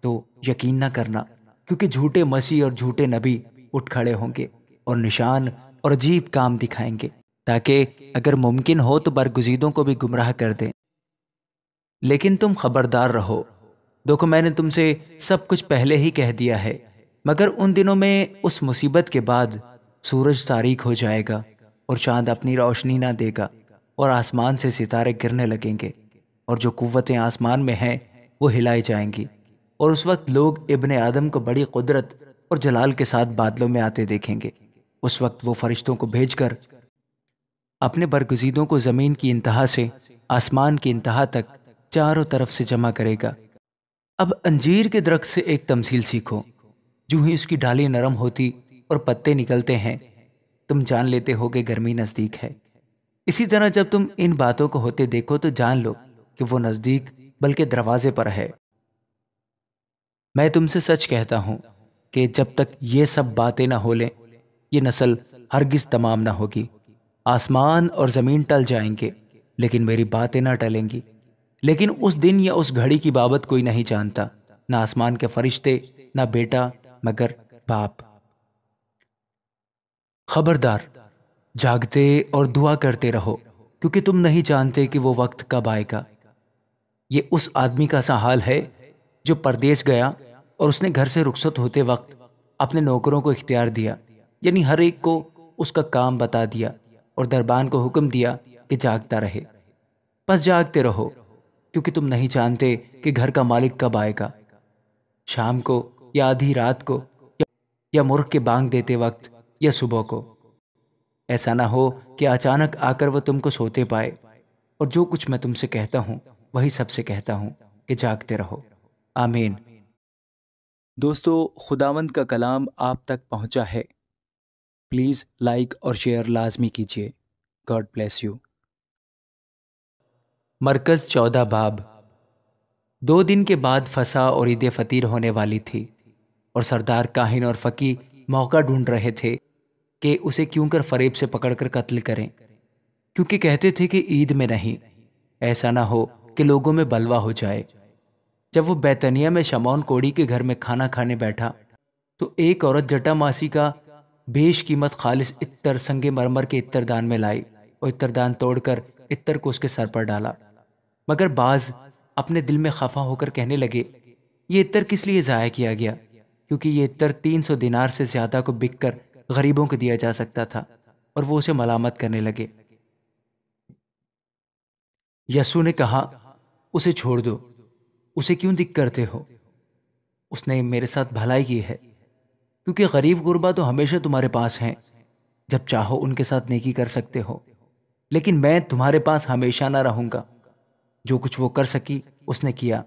A: تو یقین نہ کرنا، کیونکہ جھوٹے مسیح اور جھوٹے نبی اٹھ کھڑے ہوں گے اور نشان اور عجیب کام دکھائیں گے، تاکہ اگر ممکن ہو تو برگزیدوں کو بھی گمراہ کر دیں۔ لیکن تم خبردار رہو، دیکھو میں نے تم سے سب کچھ پہلے ہی کہہ دیا ہے، مگر ان دنوں میں اس مصیبت کے بعد سورج تاریک ہو جائے گا اور چاند اپنی روشنی نہ دے گا، اور آسمان سے ستارے گرنے لگیں گے، اور جو قوتیں آسمان میں ہیں وہ ہلائی جائیں گی، اور اس وقت لوگ ابن آدم کو بڑی قدرت اور جلال کے ساتھ بادلوں میں آتے دیکھیں گے۔ اس وقت وہ فرشتوں کو بھیج کر اپنے برگزیدوں کو زمین کی انتہا سے آسمان کی انتہا تک چاروں طرف سے جمع کرے گا۔ اب انجیر کے درخت سے ایک تمثیل سیکھو، جو ہی اس کی ڈالی نرم ہوتی اور پتے نکلتے ہیں تم جان لیتے ہو کہ گرمی نزدیک ہے۔ اسی طرح جب تم ان باتوں کو ہوتے دیکھو تو جان لو کہ وہ نزدیک بلکہ دروازے پر ہے۔ میں تم سے سچ کہتا ہوں کہ جب تک یہ سب باتیں نہ ہو لیں یہ نسل ہرگز تمام نہ ہوگی۔ آسمان اور زمین ٹل جائیں گے لیکن میری باتیں نہ ٹلیں گی۔ لیکن اس دن یا اس گھڑی کی بابت کوئی نہیں جانتا، نہ آسمان کے فرشتے نہ بیٹا مگر باپ۔ خبردار، جاگتے اور دعا کرتے رہو، کیونکہ تم نہیں جانتے کہ وہ وقت کب آئے گا۔ یہ اس آدمی کا سا حال ہے جو پردیس گیا اور اس نے گھر سے رخصت ہوتے وقت اپنے نوکروں کو اختیار دیا، یعنی ہر ایک کو اس کا کام بتا دیا، اور دربان کو حکم دیا کہ جاگتا رہے۔ بس جاگتے رہو، کیونکہ تم نہیں جانتے کہ گھر کا مالک کب آئے گا، شام کو یا آدھی رات کو یا مرغ کے بانگ دیتے وقت یا صبح کو۔ ایسا نہ ہو کہ اچانک آ کر وہ تم کو سوتے پائے۔ اور جو کچھ میں تم سے کہتا ہوں وہی سب سے کہتا ہوں کہ جاگتے رہو۔ آمین۔
C: دوستو، خداوند کا کلام آپ تک پہنچا ہے، پلیز لائک اور شیئر لازمی کیجیے۔ God bless you.
A: مرکز 14 باب۔ 2 دن کے بعد فسح اور عید فطیر ہونے والی تھی، اور سردار کاہن اور فقی موقع ڈھونڈ رہے تھے کہ اسے کیوں کر فریب سے پکڑ کر قتل کریں، کیونکہ کہتے تھے کہ عید میں نہیں، ایسا نہ ہو کہ لوگوں میں بلوا ہو جائے۔ جب وہ بیتنیہ میں شمعون کوڑی کے گھر میں کھانا کھانے بیٹھا تو ایک عورت جٹا ماسی کا بیش قیمت خالص عطر سنگ مرمر کے عطر دان میں لائی، اور عطر دان توڑ کر عطر کو اس کے سر پر ڈالا۔ مگر بعض اپنے دل میں خفا ہو کر کہنے لگے، یہ عطر کس لیے ضائع کیا گیا، کیونکہ یہ عطر 300 دینار سے زیادہ کو بک کر غریبوں کو دیا جا سکتا تھا، اور وہ اسے ملامت کرنے لگے۔ یسوع نے کہا، اسے چھوڑ دو، اسے کیوں دکھ کرتے ہو؟ اس نے میرے ساتھ بھلائی کی ہے، کیونکہ غریب غربا تو ہمیشہ تمہارے پاس ہیں، جب چاہو ان کے ساتھ نیکی کر سکتے ہو، لیکن میں تمہارے پاس ہمیشہ نہ رہوں گا۔ جو کچھ وہ کر سکی اس نے کیا،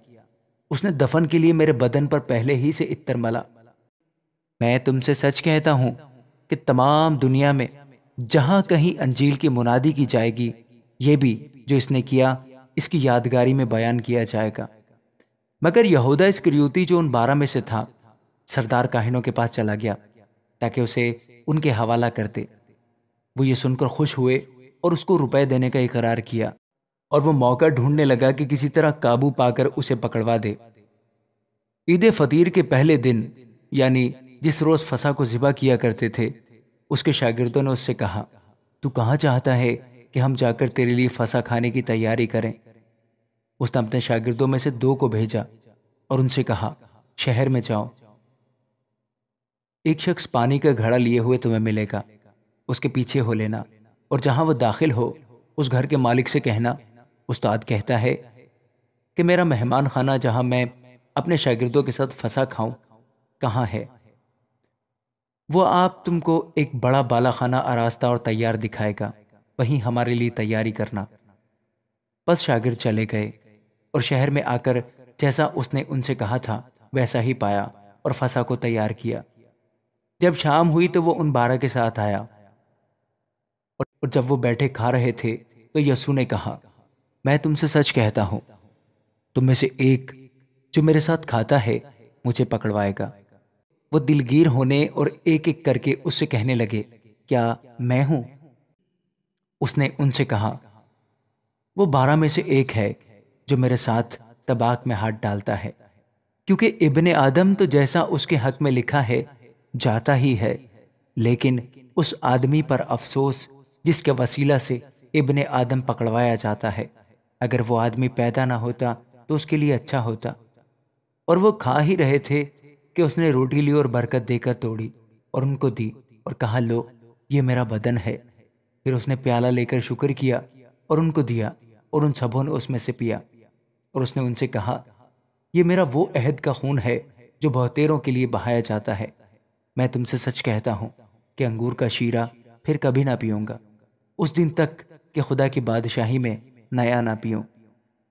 A: اس نے دفن کے لیے میرے بدن پر پہلے ہی سے عطر ملا۔ میں تم سے سچ کہتا ہوں کہ تمام دنیا میں جہاں کہیں انجیل کی منادی کی جائے گی، یہ بھی جو اس نے کیا اس کی یادگاری میں بیان کیا جائے گا۔ مگر یہودا اسکریوتی جو ان 12 میں سے تھا، سردار کاہنوں کے پاس چلا گیا تاکہ اسے ان کے حوالہ کرتے۔ وہ یہ سن کر خوش ہوئے اور اس کو روپے دینے کا اقرار کیا۔ اور وہ موقع ڈھونڈنے لگا کہ کسی طرح قابو پا کر اسے پکڑوا دے۔ عید فطیر کے پہلے دن، یعنی جس روز فسح کو ذبح کیا کرتے تھے، اس کے شاگردوں نے اس سے کہا، تو کہاں چاہتا ہے کہ ہم جا کر تیرے لیے فسح کھانے کی تیاری کریں؟ اس نے اپنے شاگردوں میں سے 2 کو بھیجا اور ان سے کہا، شہر میں جاؤ، ایک شخص پانی کا گھڑا لیے ہوئے تمہیں ملے گا، اس کے پیچھے ہو لینا، اور جہاں وہ داخل ہو اس گھر کے مالک سے کہنا، استاد کہتا ہے کہ میرا مہمان خانہ جہاں میں اپنے شاگردوں کے ساتھ فسح کھاؤں کہاں ہے؟ وہ آپ تم کو ایک بڑا بالا خانہ آراستہ اور تیار دکھائے گا، وہیں ہمارے لیے تیاری کرنا۔ پس شاگرد چلے گئے اور شہر میں آ کر جیسا اس نے ان سے کہا تھا ویسا ہی پایا اور فسح کو تیار کیا۔ جب شام ہوئی تو وہ ان 12 کے ساتھ آیا، اور جب وہ بیٹھے کھا رہے تھے تو یسوع نے کہا، میں تم سے سچ کہتا ہوں، تم میں سے ایک جو میرے ساتھ کھاتا ہے مجھے پکڑوائے گا۔ وہ دلگیر ہونے اور ایک ایک کر کے اس سے کہنے لگے، کیا میں ہوں؟ اس نے ان سے کہا، وہ 12 میں سے ایک ہے جو میرے ساتھ طباق میں ہاتھ ڈالتا ہے، کیونکہ ابن آدم تو جیسا اس کے حق میں لکھا ہے جاتا ہی ہے، لیکن اس آدمی پر افسوس جس کے وسیلہ سے ابن آدم پکڑوایا جاتا ہے۔ اگر وہ آدمی پیدا نہ ہوتا تو اس کے لیے اچھا ہوتا۔ اور وہ کھا ہی رہے تھے کہ اس نے روٹی لی اور برکت دے کر توڑی اور ان کو دی اور کہا، لو یہ میرا بدن ہے۔ پھر اس نے پیالہ لے کر شکر کیا اور ان کو دیا، اور ان سبوں نے اس میں سے پیا۔ اور اس نے ان سے کہا، یہ میرا وہ عہد کا خون ہے جو بہتیروں کے لیے بہایا جاتا ہے۔ میں تم سے سچ کہتا ہوں کہ انگور کا شیرہ پھر کبھی نہ پیوں گا، اس دن تک کہ خدا کی بادشاہی میں نیا نہ پیوں۔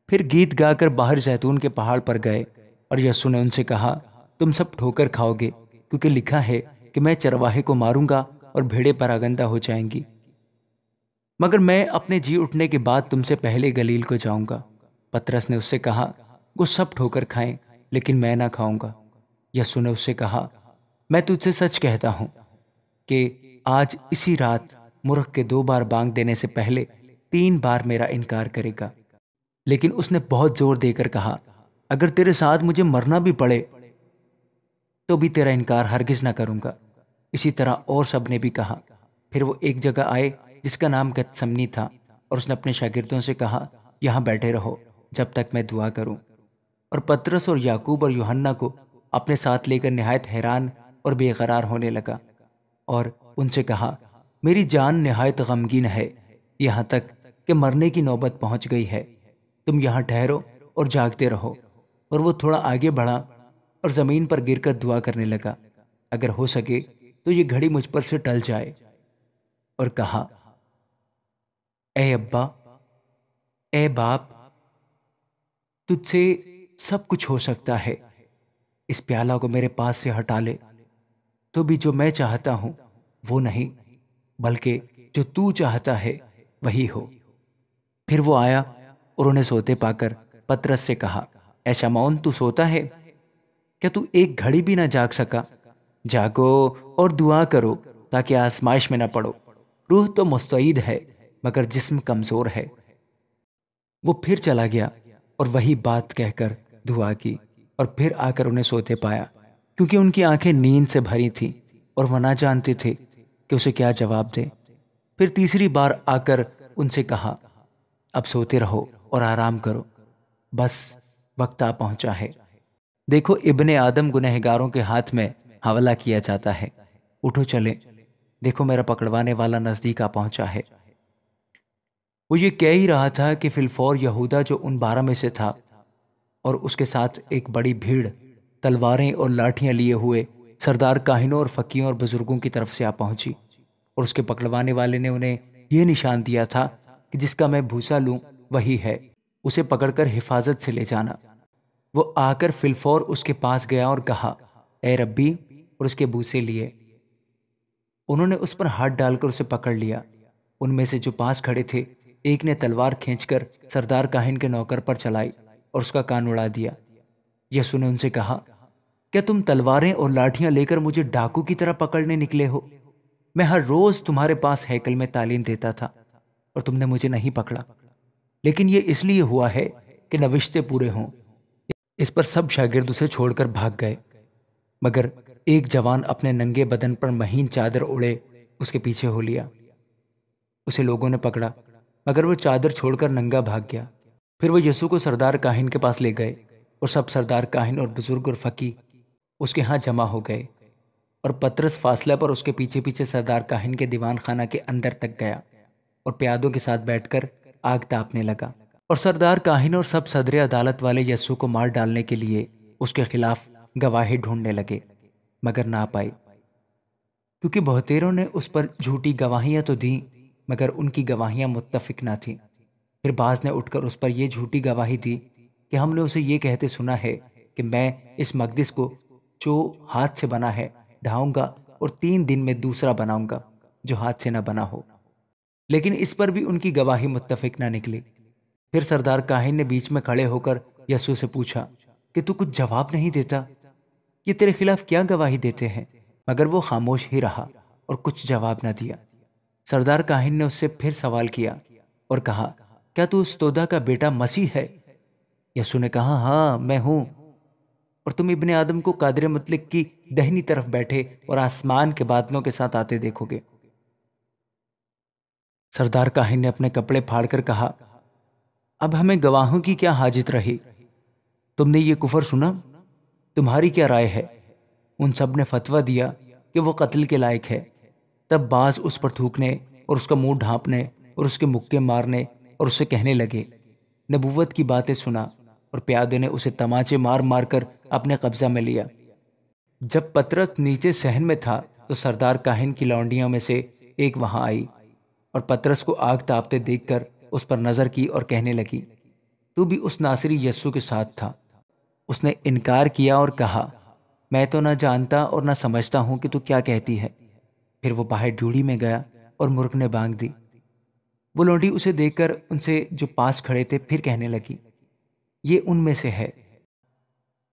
A: پھر گیت گا کر باہر زیتون کے پہاڑ پر گئے، اور یسوع نے ان سے کہا، تم سب ٹھوکر کھاؤ گے، کیونکہ لکھا ہے کہ میں چرواہے کو ماروں گا اور بھیڑیں پراگندہ ہو جائیں گی۔ مگر میں اپنے جی اٹھنے کے بعد تم سے پہلے گلیل کو جاؤں گا۔ پترس نے اس سے کہا، وہ سب ٹھوکر کھائیں لیکن میں نہ کھاؤں گا۔ یسوع نے اس سے کہا، میں تجھ سے سچ کہتا ہوں کہ آج اسی رات مرغ کے 2 بار بانگ دینے سے پہلے 3 بار میرا انکار کرے گا۔ لیکن اس نے بہت زور دے کر کہا، اگر تیرے ساتھ مجھے مرنا بھی پڑے تو بھی تیرا انکار ہرگز نہ کروں گا۔ اسی طرح اور سب نے بھی کہا۔ پھر وہ ایک جگہ آئے جس کا نام گتسمنی تھا، اور اس نے اپنے شاگردوں سے کہا، یہاں بیٹھے رہو جب تک میں دعا کروں۔ اور پترس اور یعقوب اور یوحنا کو اپنے ساتھ لے کر نہایت حیران اور بے قرار ہونے لگا، اور ان سے کہا، میری جان نہایت غمگین ہے، یہاں تک کہ مرنے کی نوبت پہنچ گئی ہے۔ تم یہاں ٹھہرو اور جاگتے رہو۔ اور وہ تھوڑا آگے بڑھا اور زمین پر گر کر دعا کرنے لگا، اگر ہو سکے تو یہ گھڑی مجھ پر سے ٹل جائے، اور کہا، اے ابا، اے باپ، تجھ سے سب کچھ ہو سکتا ہے، اس پیالہ کو میرے پاس سے ہٹا لے، تو بھی جو میں چاہتا ہوں وہ نہیں بلکہ جو تو چاہتا ہے وہی ہو۔ پھر وہ آیا اور انہیں سوتے پا کر پترس سے کہا، اے شمعون، تو سوتا ہے؟ کیا تو ایک گھڑی بھی نہ جاگ سکا؟ جاگو اور دعا کرو تاکہ آزمائش میں نہ پڑو۔ روح تو مستعد ہے مگر جسم کمزور ہے۔ وہ پھر چلا گیا اور وہی بات کہہ کر دعا کی، اور پھر آ کر انہیں سوتے پایا، کیونکہ ان کی آنکھیں نیند سے بھری تھیں اور وہ نہ جانتے تھے کہ اسے کیا جواب دیں۔ پھر تیسری بار آ کر ان سے کہا، اب سوتے رہو اور آرام کرو، بس وقت آ پہنچا ہے۔ دیکھو، ابن آدم گنہگاروں کے ہاتھ میں حوالہ کیا جاتا ہے۔ اٹھو چلے، دیکھو میرا پکڑوانے والا نزدیک آ پہنچا ہے۔ وہ یہ کہہ ہی رہا تھا کہ فی الفور یہودا جو ان 12 میں سے تھا اور اس کے ساتھ ایک بڑی بھیڑ تلواریں اور لاٹھیاں لیے ہوئے سردار کاہنوں اور فقیہوں اور بزرگوں کی طرف سے آ پہنچی، اور اس کے پکڑوانے والے نے انہیں یہ نشان دیا تھا کہ جس کا میں بھوسا لوں وہی ہے، اسے پکڑ کر حفاظت سے لے جانا۔ وہ آ کر فی الفور اس کے پاس گیا اور کہا، اے ربی، اور اس کے بوسے لیے۔ انہوں نے اس پر ہاتھ ڈال کر اسے پکڑ لیا۔ ان میں سے جو پاس کھڑے تھے ایک نے تلوار کھینچ کر سردار کاہن کے نوکر پر چلائی اور اس کا کان اڑا دیا۔ یسوع نے ان سے کہا، کیا تم تلواریں اور لاٹھیاں لے کر مجھے ڈاکو کی طرح پکڑنے نکلے ہو؟ میں ہر روز تمہارے پاس ہیکل میں تعلیم دیتا تھا اور تم نے مجھے نہیں پکڑا، لیکن یہ اس لیے ہوا ہے کہ نوشتے پورے ہوں۔ اس پر سب شاگرد اسے چھوڑ کر بھاگ گئے، مگر ایک جوان اپنے ننگے بدن پر مہین چادر اڑے اس کے پیچھے ہو لیا۔ اسے لوگوں نے پکڑا، مگر وہ چادر چھوڑ کر ننگا بھاگ گیا۔ پھر وہ یسوع کو سردار کاہن کے پاس لے گئے، اور سب سردار کاہن اور بزرگ اور فقی اس کے ہاں جمع ہو گئے، اور پطرس فاصلہ پر اس کے پیچھے پیچھے سردار کاہن کے دیوان خانہ کے اندر تک گیا اور پیادوں کے ساتھ بیٹھ کر آگ تاپنے لگا۔ اور سردار کاہن اور سب صدر عدالت والے یسوع کو مار ڈالنے کے لیے اس کے خلاف گواہی ڈھونڈنے لگے، مگر نہ پائی، کیونکہ بہتیروں نے اس پر جھوٹی گواہیاں تو دیں، مگر ان کی گواہیاں متفق نہ تھیں۔ پھر بعض نے اٹھ کر اس پر یہ جھوٹی گواہی دی کہ ہم نے اسے یہ کہتے سنا ہے کہ میں اس مقدس کو جو ہاتھ سے بنا ہے ڈھاؤں گا اور 3 دن میں دوسرا بناؤں گا جو ہاتھ سے نہ بنا ہو۔ لیکن اس پر بھی ان کی گواہی متفق نہ نکلی۔ پھر سردار کاہن نے بیچ میں کھڑے ہو کر یسوع سے پوچھا کہ تو کچھ جواب نہیں دیتا؟ یہ تیرے خلاف کیا گواہی دیتے ہیں؟ مگر وہ خاموش ہی رہا اور کچھ جواب نہ دیا۔ سردار کاہن نے اس سے پھر سوال کیا اور کہا، کیا تو اس تودا کا بیٹا مسیح ہے؟ یسوع نے کہا، ہاں میں ہوں، اور تم ابن آدم کو قادر مطلق کی دہنی طرف بیٹھے اور آسمان کے بادلوں کے ساتھ آتے دیکھو گے۔ سردار کاہن نے اپنے کپڑے پھاڑ کر کہا، اب ہمیں گواہوں کی کیا حاجت رہی؟ تم نے یہ کفر سنا، تمہاری کیا رائے ہے؟ ان سب نے فتویٰ دیا کہ وہ قتل کے لائق ہے۔ تب بعض اس پر تھوکنے اور اس کا منہ ڈھانپنے اور اس کے مکے مارنے اور اسے کہنے لگے، نبوت کی باتیں سنا، اور پیادے نے اسے تماچے مار مار کر اپنے قبضہ میں لیا۔ جب پطرس نیچے صحن میں تھا تو سردار کاہن کی لونڈیوں میں سے ایک وہاں آئی اور پطرس کو آگ تاپتے دیکھ کر اس پر نظر کی اور کہنے لگی، تو بھی اس ناصری یسوع کے ساتھ تھا۔ اس نے انکار کیا اور کہا، میں تو نہ جانتا اور نہ سمجھتا ہوں کہ تو کیا کہتی ہے۔ پھر وہ باہر ڈیوڑی میں گیا اور مرغ نے بانگ دی۔ وہ لونڈی اسے دیکھ کر ان سے جو پاس کھڑے تھے پھر کہنے لگی، یہ ان میں سے ہے،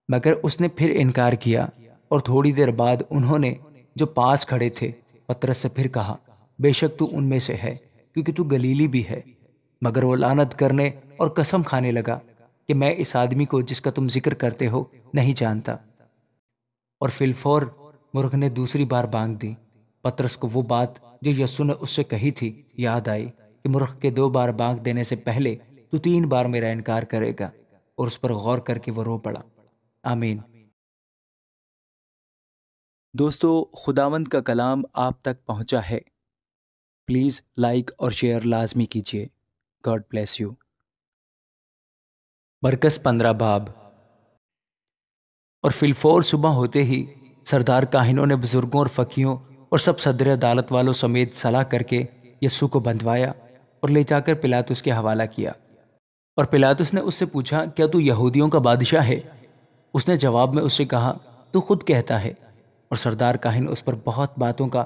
A: مگر اس نے پھر انکار کیا۔ اور تھوڑی دیر بعد انہوں نے جو پاس کھڑے تھے پطرس سے پھر کہا، بے شک تو ان میں سے ہے، کیونکہ تو گلیلی بھی ہے۔ مگر وہ لعنت کرنے اور قسم کھانے لگا کہ میں اس آدمی کو جس کا تم ذکر کرتے ہو نہیں جانتا۔ اور فی الفور مرغ نے دوسری بار بانگ دی۔ پطرس کو وہ بات جو یسوع نے اس سے کہی تھی یاد آئی کہ مرغ کے 2 بار بانگ دینے سے پہلے تو 3 بار میرا انکار کرے گا، اور اس پر غور کر کے وہ رو پڑا۔ آمین۔
C: دوستو، خداوند کا کلام آپ تک پہنچا ہے، پلیز لائک اور شیئر لازمی کیجیے۔ God bless you.
A: مرکز 15 باب۔ اور فی الفور صبح ہوتے ہی سردار کاہنوں نے بزرگوں اور فقیوں اور سب صدر عدالت والوں سمیت صلاح کر کے یسوع کو بندھوایا اور لے جا کر پلاطس کے حوالہ کیا۔ اور پلاطس نے اس سے پوچھا، کیا تو یہودیوں کا بادشاہ ہے؟ اس نے جواب میں اس سے کہا، تو خود کہتا ہے۔ اور سردار کاہن اس پر بہت باتوں کا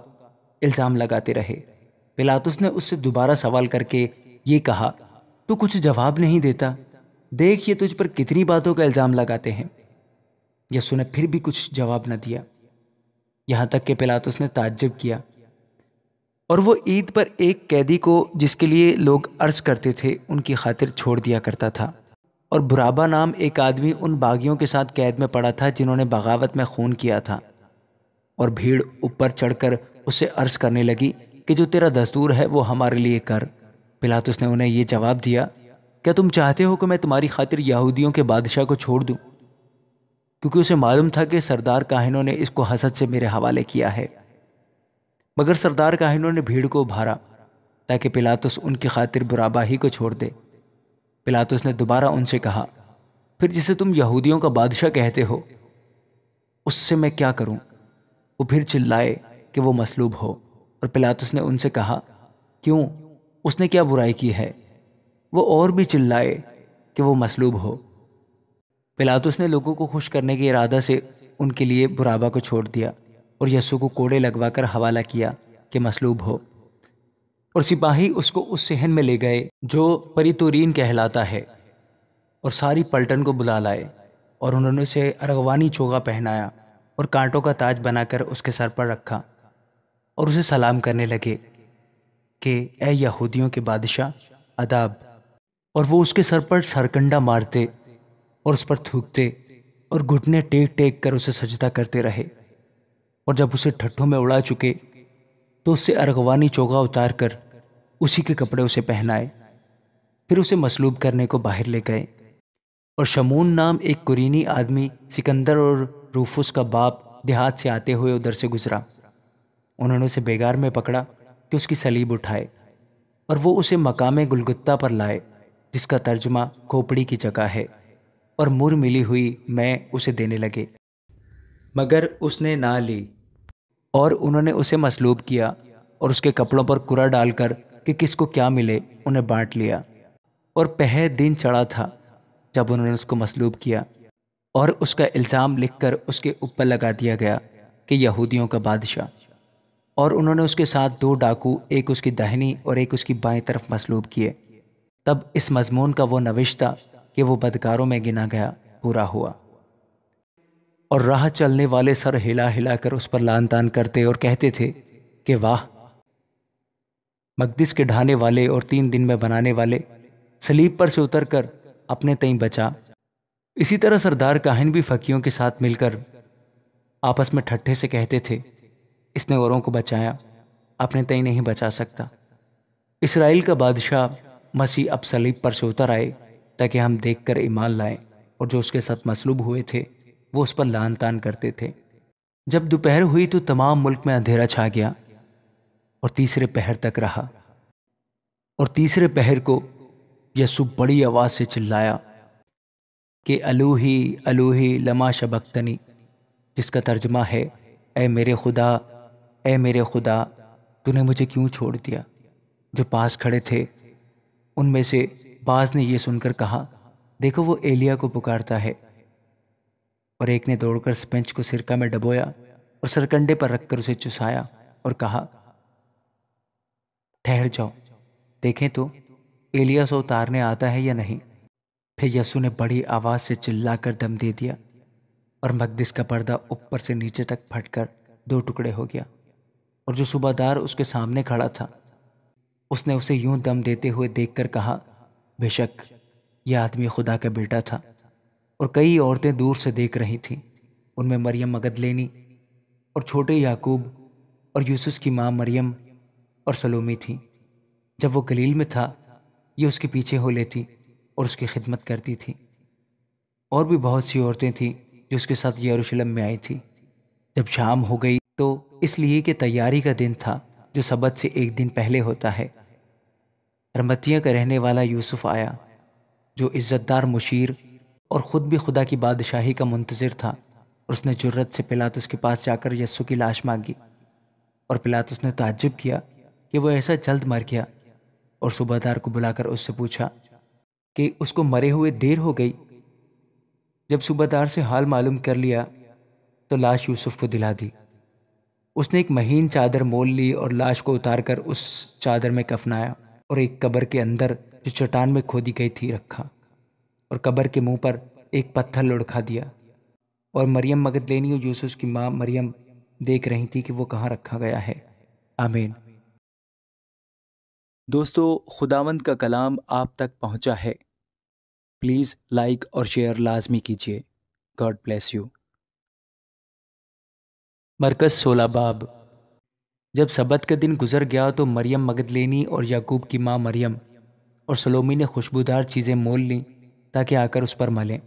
A: الزام لگاتے رہے۔ پلاطس نے اس سے دوبارہ سوال کر کے یہ کہا، تو کچھ جواب نہیں دیتا؟ دیکھ یہ تجھ پر کتنی باتوں کا الزام لگاتے ہیں۔ یسوع نے پھر بھی کچھ جواب نہ دیا، یہاں تک کہ پلاطس نے تعجب کیا۔ اور وہ عید پر ایک قیدی کو جس کے لیے لوگ عرض کرتے تھے ان کی خاطر چھوڑ دیا کرتا تھا۔ اور برابا نام ایک آدمی ان باغیوں کے ساتھ قید میں پڑا تھا جنہوں نے بغاوت میں خون کیا تھا۔ اور بھیڑ اوپر چڑھ کر اس سے عرض کرنے لگی کہ جو تیرا دستور ہے وہ ہمارے لیے کر۔ پلاطس نے انہیں یہ جواب دیا، کیا تم چاہتے ہو کہ میں تمہاری خاطر یہودیوں کے بادشاہ کو چھوڑ دوں؟ کیونکہ اسے معلوم تھا کہ سردار کاہنوں نے اس کو حسد سے میرے حوالے کیا ہے۔ مگر سردار کاہنوں نے بھیڑ کو ابھارا تاکہ پلاطس ان کی خاطر برابا ہی کو چھوڑ دے۔ پلاطس نے دوبارہ ان سے کہا، پھر جسے تم یہودیوں کا بادشاہ کہتے ہو اس سے میں کیا کروں؟ وہ پھر چلائے کہ وہ مصلوب ہو۔ اور پلاطس نے ان سے کہا، کیوں؟ اس نے کیا برائی کی ہے؟ وہ اور بھی چلائے کہ وہ مصلوب ہو۔ پلاطس نے لوگوں کو خوش کرنے کے ارادہ سے ان کے لیے برابا کو چھوڑ دیا اور یسوع کو کوڑے لگوا کر حوالہ کیا کہ مصلوب ہو۔ اور سپاہی اس کو اس صحن میں لے گئے جو پریتورین کہلاتا ہے، اور ساری پلٹن کو بلا لائے، اور انہوں نے اسے ارغوانی چوغا پہنایا اور کانٹوں کا تاج بنا کر اس کے سر پر رکھا، اور اسے سلام کرنے لگے کہ اے یہودیوں کے بادشاہ، آداب۔ اور وہ اس کے سر پر سرکنڈا مارتے اور اس پر تھوکتے اور گھٹنے ٹیک ٹیک کر اسے سجدہ کرتے رہے، اور جب اسے ٹھٹھوں میں اڑا چکے تو اس سے ارغوانی چوغا اتار کر اسی کے کپڑے اسے پہنائے، پھر اسے مصلوب کرنے کو باہر لے گئے۔ اور شمون نام ایک قرینی آدمی سکندر اور روفس کا باپ دیہات سے آتے ہوئے ادھر سے گزرا۔ انہوں نے اسے بیگار میں پکڑا کہ اس کی صلیب اٹھائے، اور وہ اسے مقام گلگتہ پر لائے، جس کا ترجمہ کھوپڑی کی جگہ ہے، اور مر ملی ہوئی میں اسے دینے لگے، مگر اس نے نہ لی، اور انہوں نے اسے مصلوب کیا اور اس کے کپڑوں پر کرا ڈال کر کہ کس کو کیا ملے انہیں بانٹ لیا۔ اور پہے دن چڑھا تھا جب انہوں نے اس کو مصلوب کیا، اور اس کا الزام لکھ کر اس کے اوپر لگا دیا گیا کہ یہودیوں کا بادشاہ۔ اور انہوں نے اس کے ساتھ 2 ڈاکو، ایک اس کی داہنی اور ایک اس کی بائیں طرف مصلوب کیے۔ تب اس مضمون کا وہ نوشتہ کہ وہ بدکاروں میں گنا گیا پورا ہوا۔ اور راہ چلنے والے سر ہلا ہلا کر اس پر لان تان کرتے اور کہتے تھے کہ واہ، مقدس کے ڈھانے والے اور 3 دن میں بنانے والے، صلیب پر سے اتر کر اپنے تئیں بچا۔ اسی طرح سردار کاہن بھی فقیوں کے ساتھ مل کر آپس میں ٹھٹھے سے کہتے تھے، اس نے اوروں کو بچایا، اپنے تئیں نہیں بچا سکتا۔ اسرائیل کا بادشاہ مسیح اب صلیب پر سے اتر آئے تاکہ ہم دیکھ کر ایمان لائیں، اور جو اس کے ساتھ مصلوب ہوئے تھے وہ اس پر لان تان کرتے تھے۔ جب دوپہر ہوئی تو تمام ملک میں اندھیرا چھا گیا، اور تیسرے پہر تک رہا۔ اور تیسرے پہر کو یسوع بڑی آواز سے چلایا کہ الوہی الوہی لما شبقتنی، جس کا ترجمہ ہے، اے میرے خدا، اے میرے خدا، تو نے مجھے کیوں چھوڑ دیا؟ جو پاس کھڑے تھے ان میں سے بعض نے یہ سن کر کہا، دیکھو وہ ایلیا کو پکارتا ہے۔ اور ایک نے دوڑ کر سپنج کو سرکہ میں ڈبویا اور سرکنڈے پر رکھ کر اسے چسایا اور کہا، ٹھہر جاؤ، دیکھیں تو ایلیا سے اتارنے آتا ہے یا نہیں۔ پھر یسوع نے بڑی آواز سے چلا کر دم دے دیا، اور مقدس کا پردہ اوپر سے نیچے تک پھٹ کر 2 ٹکڑے ہو گیا۔ اور جو صوبہ دار اس کے سامنے کھڑا تھا، اس نے اسے یوں دم دیتے ہوئے دیکھ کر کہا، بے شک یہ آدمی خدا کا بیٹا تھا۔ اور کئی عورتیں دور سے دیکھ رہی تھیں، ان میں مریم مگدلینی اور چھوٹے یعقوب اور یوسف کی ماں مریم اور سلومی تھیں۔ جب وہ گلیل میں تھا، یہ اس کے پیچھے ہو لیتی اور اس کی خدمت کرتی تھی۔ اور بھی بہت سی عورتیں تھیں جو اس کے ساتھ یروشلم میں آئی تھی۔ جب شام ہو گئی تو اس لیے کہ تیاری کا دن تھا جو سبت سے 1 دن پہلے ہوتا ہے، ارمتیہ کا رہنے والا یوسف آیا، جو عزت دار مشیر اور خود بھی خدا کی بادشاہی کا منتظر تھا، اور اس نے جرت سے پلاطس کے پاس جا کر یسوع کی لاش مانگی۔ اور پلاطس نے تعجب کیا کہ وہ ایسا جلد مر گیا، اور صوبہ دار کو بلا کر اس سے پوچھا کہ اس کو مرے ہوئے دیر ہو گئی۔ جب صوبہ دار سے حال معلوم کر لیا تو لاش یوسف کو دلا دی۔ اس نے ایک مہین چادر مول لی اور لاش کو اتار کر اس چادر میں کفنایا، اور ایک قبر کے اندر جو چٹان میں کھودی گئی تھی رکھا، اور قبر کے منہ پر ایک پتھر لڑکا دیا۔ اور مریم مگدلینی اور یوسف کی ماں مریم دیکھ رہی تھی کہ وہ کہاں رکھا گیا ہے۔ آمین۔
C: دوستو، خداوند کا کلام آپ تک پہنچا ہے، پلیز لائک اور شیئر لازمی کیجیے۔ God bless you.
A: مرکز 16 باب۔ جب سبت کا دن گزر گیا تو مریم مگدلینی اور یعقوب کی ماں مریم اور سلومی نے خوشبودار چیزیں مول لیں تاکہ آ کر اس پر ملیں۔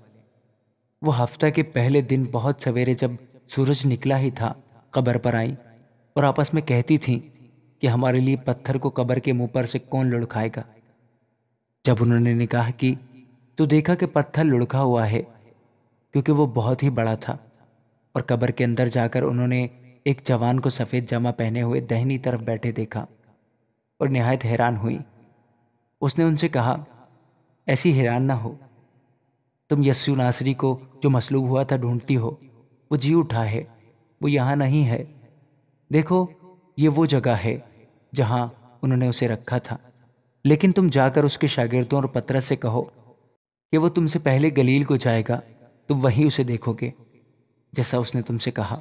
A: وہ ہفتہ کے پہلے دن بہت سویرے جب سورج نکلا ہی تھا قبر پر آئیں اور آپس میں کہتی تھیں کہ ہمارے لیے پتھر کو قبر کے منہ پر سے کون لڑکھائے گا۔ جب انہوں نے نگاہ کی تو دیکھا کہ پتھر لڑکھا ہوا ہے، کیونکہ وہ بہت ہی بڑا تھا۔ اور قبر کے اندر جا کر انہوں نے ایک جوان کو سفید جامہ پہنے ہوئے دہنی طرف بیٹھے دیکھا، اور نہایت حیران ہوئی۔ اس نے ان سے کہا، ایسی حیران نہ ہو، تم یسوع ناصری کو جو مصلوب ہوا تھا ڈھونڈتی ہو، وہ جی اٹھا ہے، وہ یہاں نہیں ہے۔ دیکھو، یہ وہ جگہ ہے جہاں انہوں نے اسے رکھا تھا۔ لیکن تم جا کر اس کے شاگردوں اور پترس سے کہو کہ وہ تم سے پہلے گلیل کو جائے گا، تم وہیں اسے دیکھو گے جیسا اس نے تم سے کہا۔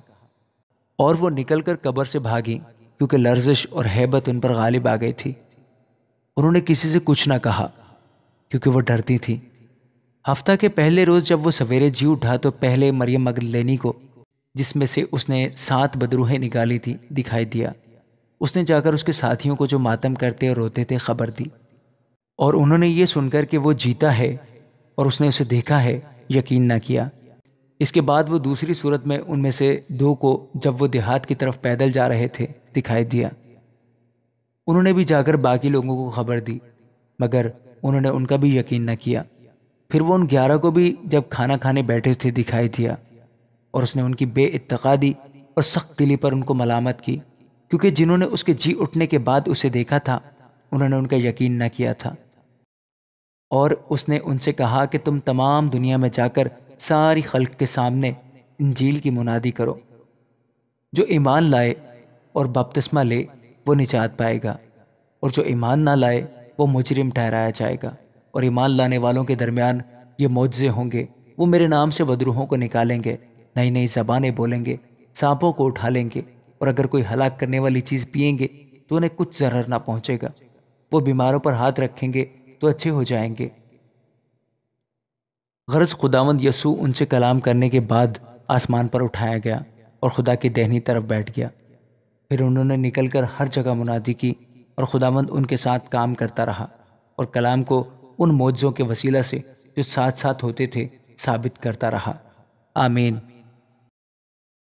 A: اور وہ نکل کر قبر سے بھاگی، کیونکہ لرزش اور ہیبت ان پر غالب آ گئی تھی۔ انہوں نے کسی سے کچھ نہ کہا، کیونکہ وہ ڈرتی تھی۔ ہفتہ کے پہلے روز جب وہ سویرے جی اٹھا تو پہلے مریم مگدلینی کو، جس میں سے اس نے 7 بدروہیں نکالی تھی، دکھائی دیا۔ اس نے جا کر اس کے ساتھیوں کو جو ماتم کرتے اور روتے تھے خبر دی، اور انہوں نے یہ سن کر کہ وہ جیتا ہے اور اس نے اسے دیکھا ہے، یقین نہ کیا۔ اس کے بعد وہ دوسری صورت میں ان میں سے 2 کو، جب وہ دیہات کی طرف پیدل جا رہے تھے، دکھائی دیا۔ انہوں نے بھی جا کر باقی لوگوں کو خبر دی، مگر انہوں نے ان کا بھی یقین نہ کیا۔ پھر وہ ان 11 کو بھی جب کھانا کھانے بیٹھے تھے دکھائی دیا، اور اس نے ان کی بے اتقادی اور سخت دلی پر ان کو ملامت کی، کیونکہ جنہوں نے اس کے جی اٹھنے کے بعد اسے دیکھا تھا انہوں نے ان کا یقین نہ کیا تھا۔ اور اس نے ان سے کہا کہ تم تمام دنیا میں جا کر ساری خلق کے سامنے انجیل کی منادی کرو۔ جو ایمان لائے اور بپتسمہ لے وہ نجات پائے گا، اور جو ایمان نہ لائے وہ مجرم ٹھہرایا جائے گا۔ اور ایمان لانے والوں کے درمیان یہ معجزے ہوں گے، وہ میرے نام سے بدروحوں کو نکالیں گے، نئی نئی زبانیں بولیں گے، سانپوں کو اٹھا لیں گے، اور اگر کوئی ہلاک کرنے والی چیز پئیں گے تو انہیں کچھ ضرر نہ پہنچے گا۔ وہ بیماروں پر ہاتھ رکھیں گے تو اچھے ہو جائیں گے۔ غرض خداوند یسوع ان سے کلام کرنے کے بعد آسمان پر اٹھایا گیا اور خدا کی دہنی طرف بیٹھ گیا۔ پھر انہوں نے نکل کر ہر جگہ منادی کی، اور خداوند ان کے ساتھ کام کرتا رہا اور کلام کو ان معجزوں کے وسیلہ سے جو ساتھ ساتھ ہوتے تھے ثابت کرتا رہا۔ آمین۔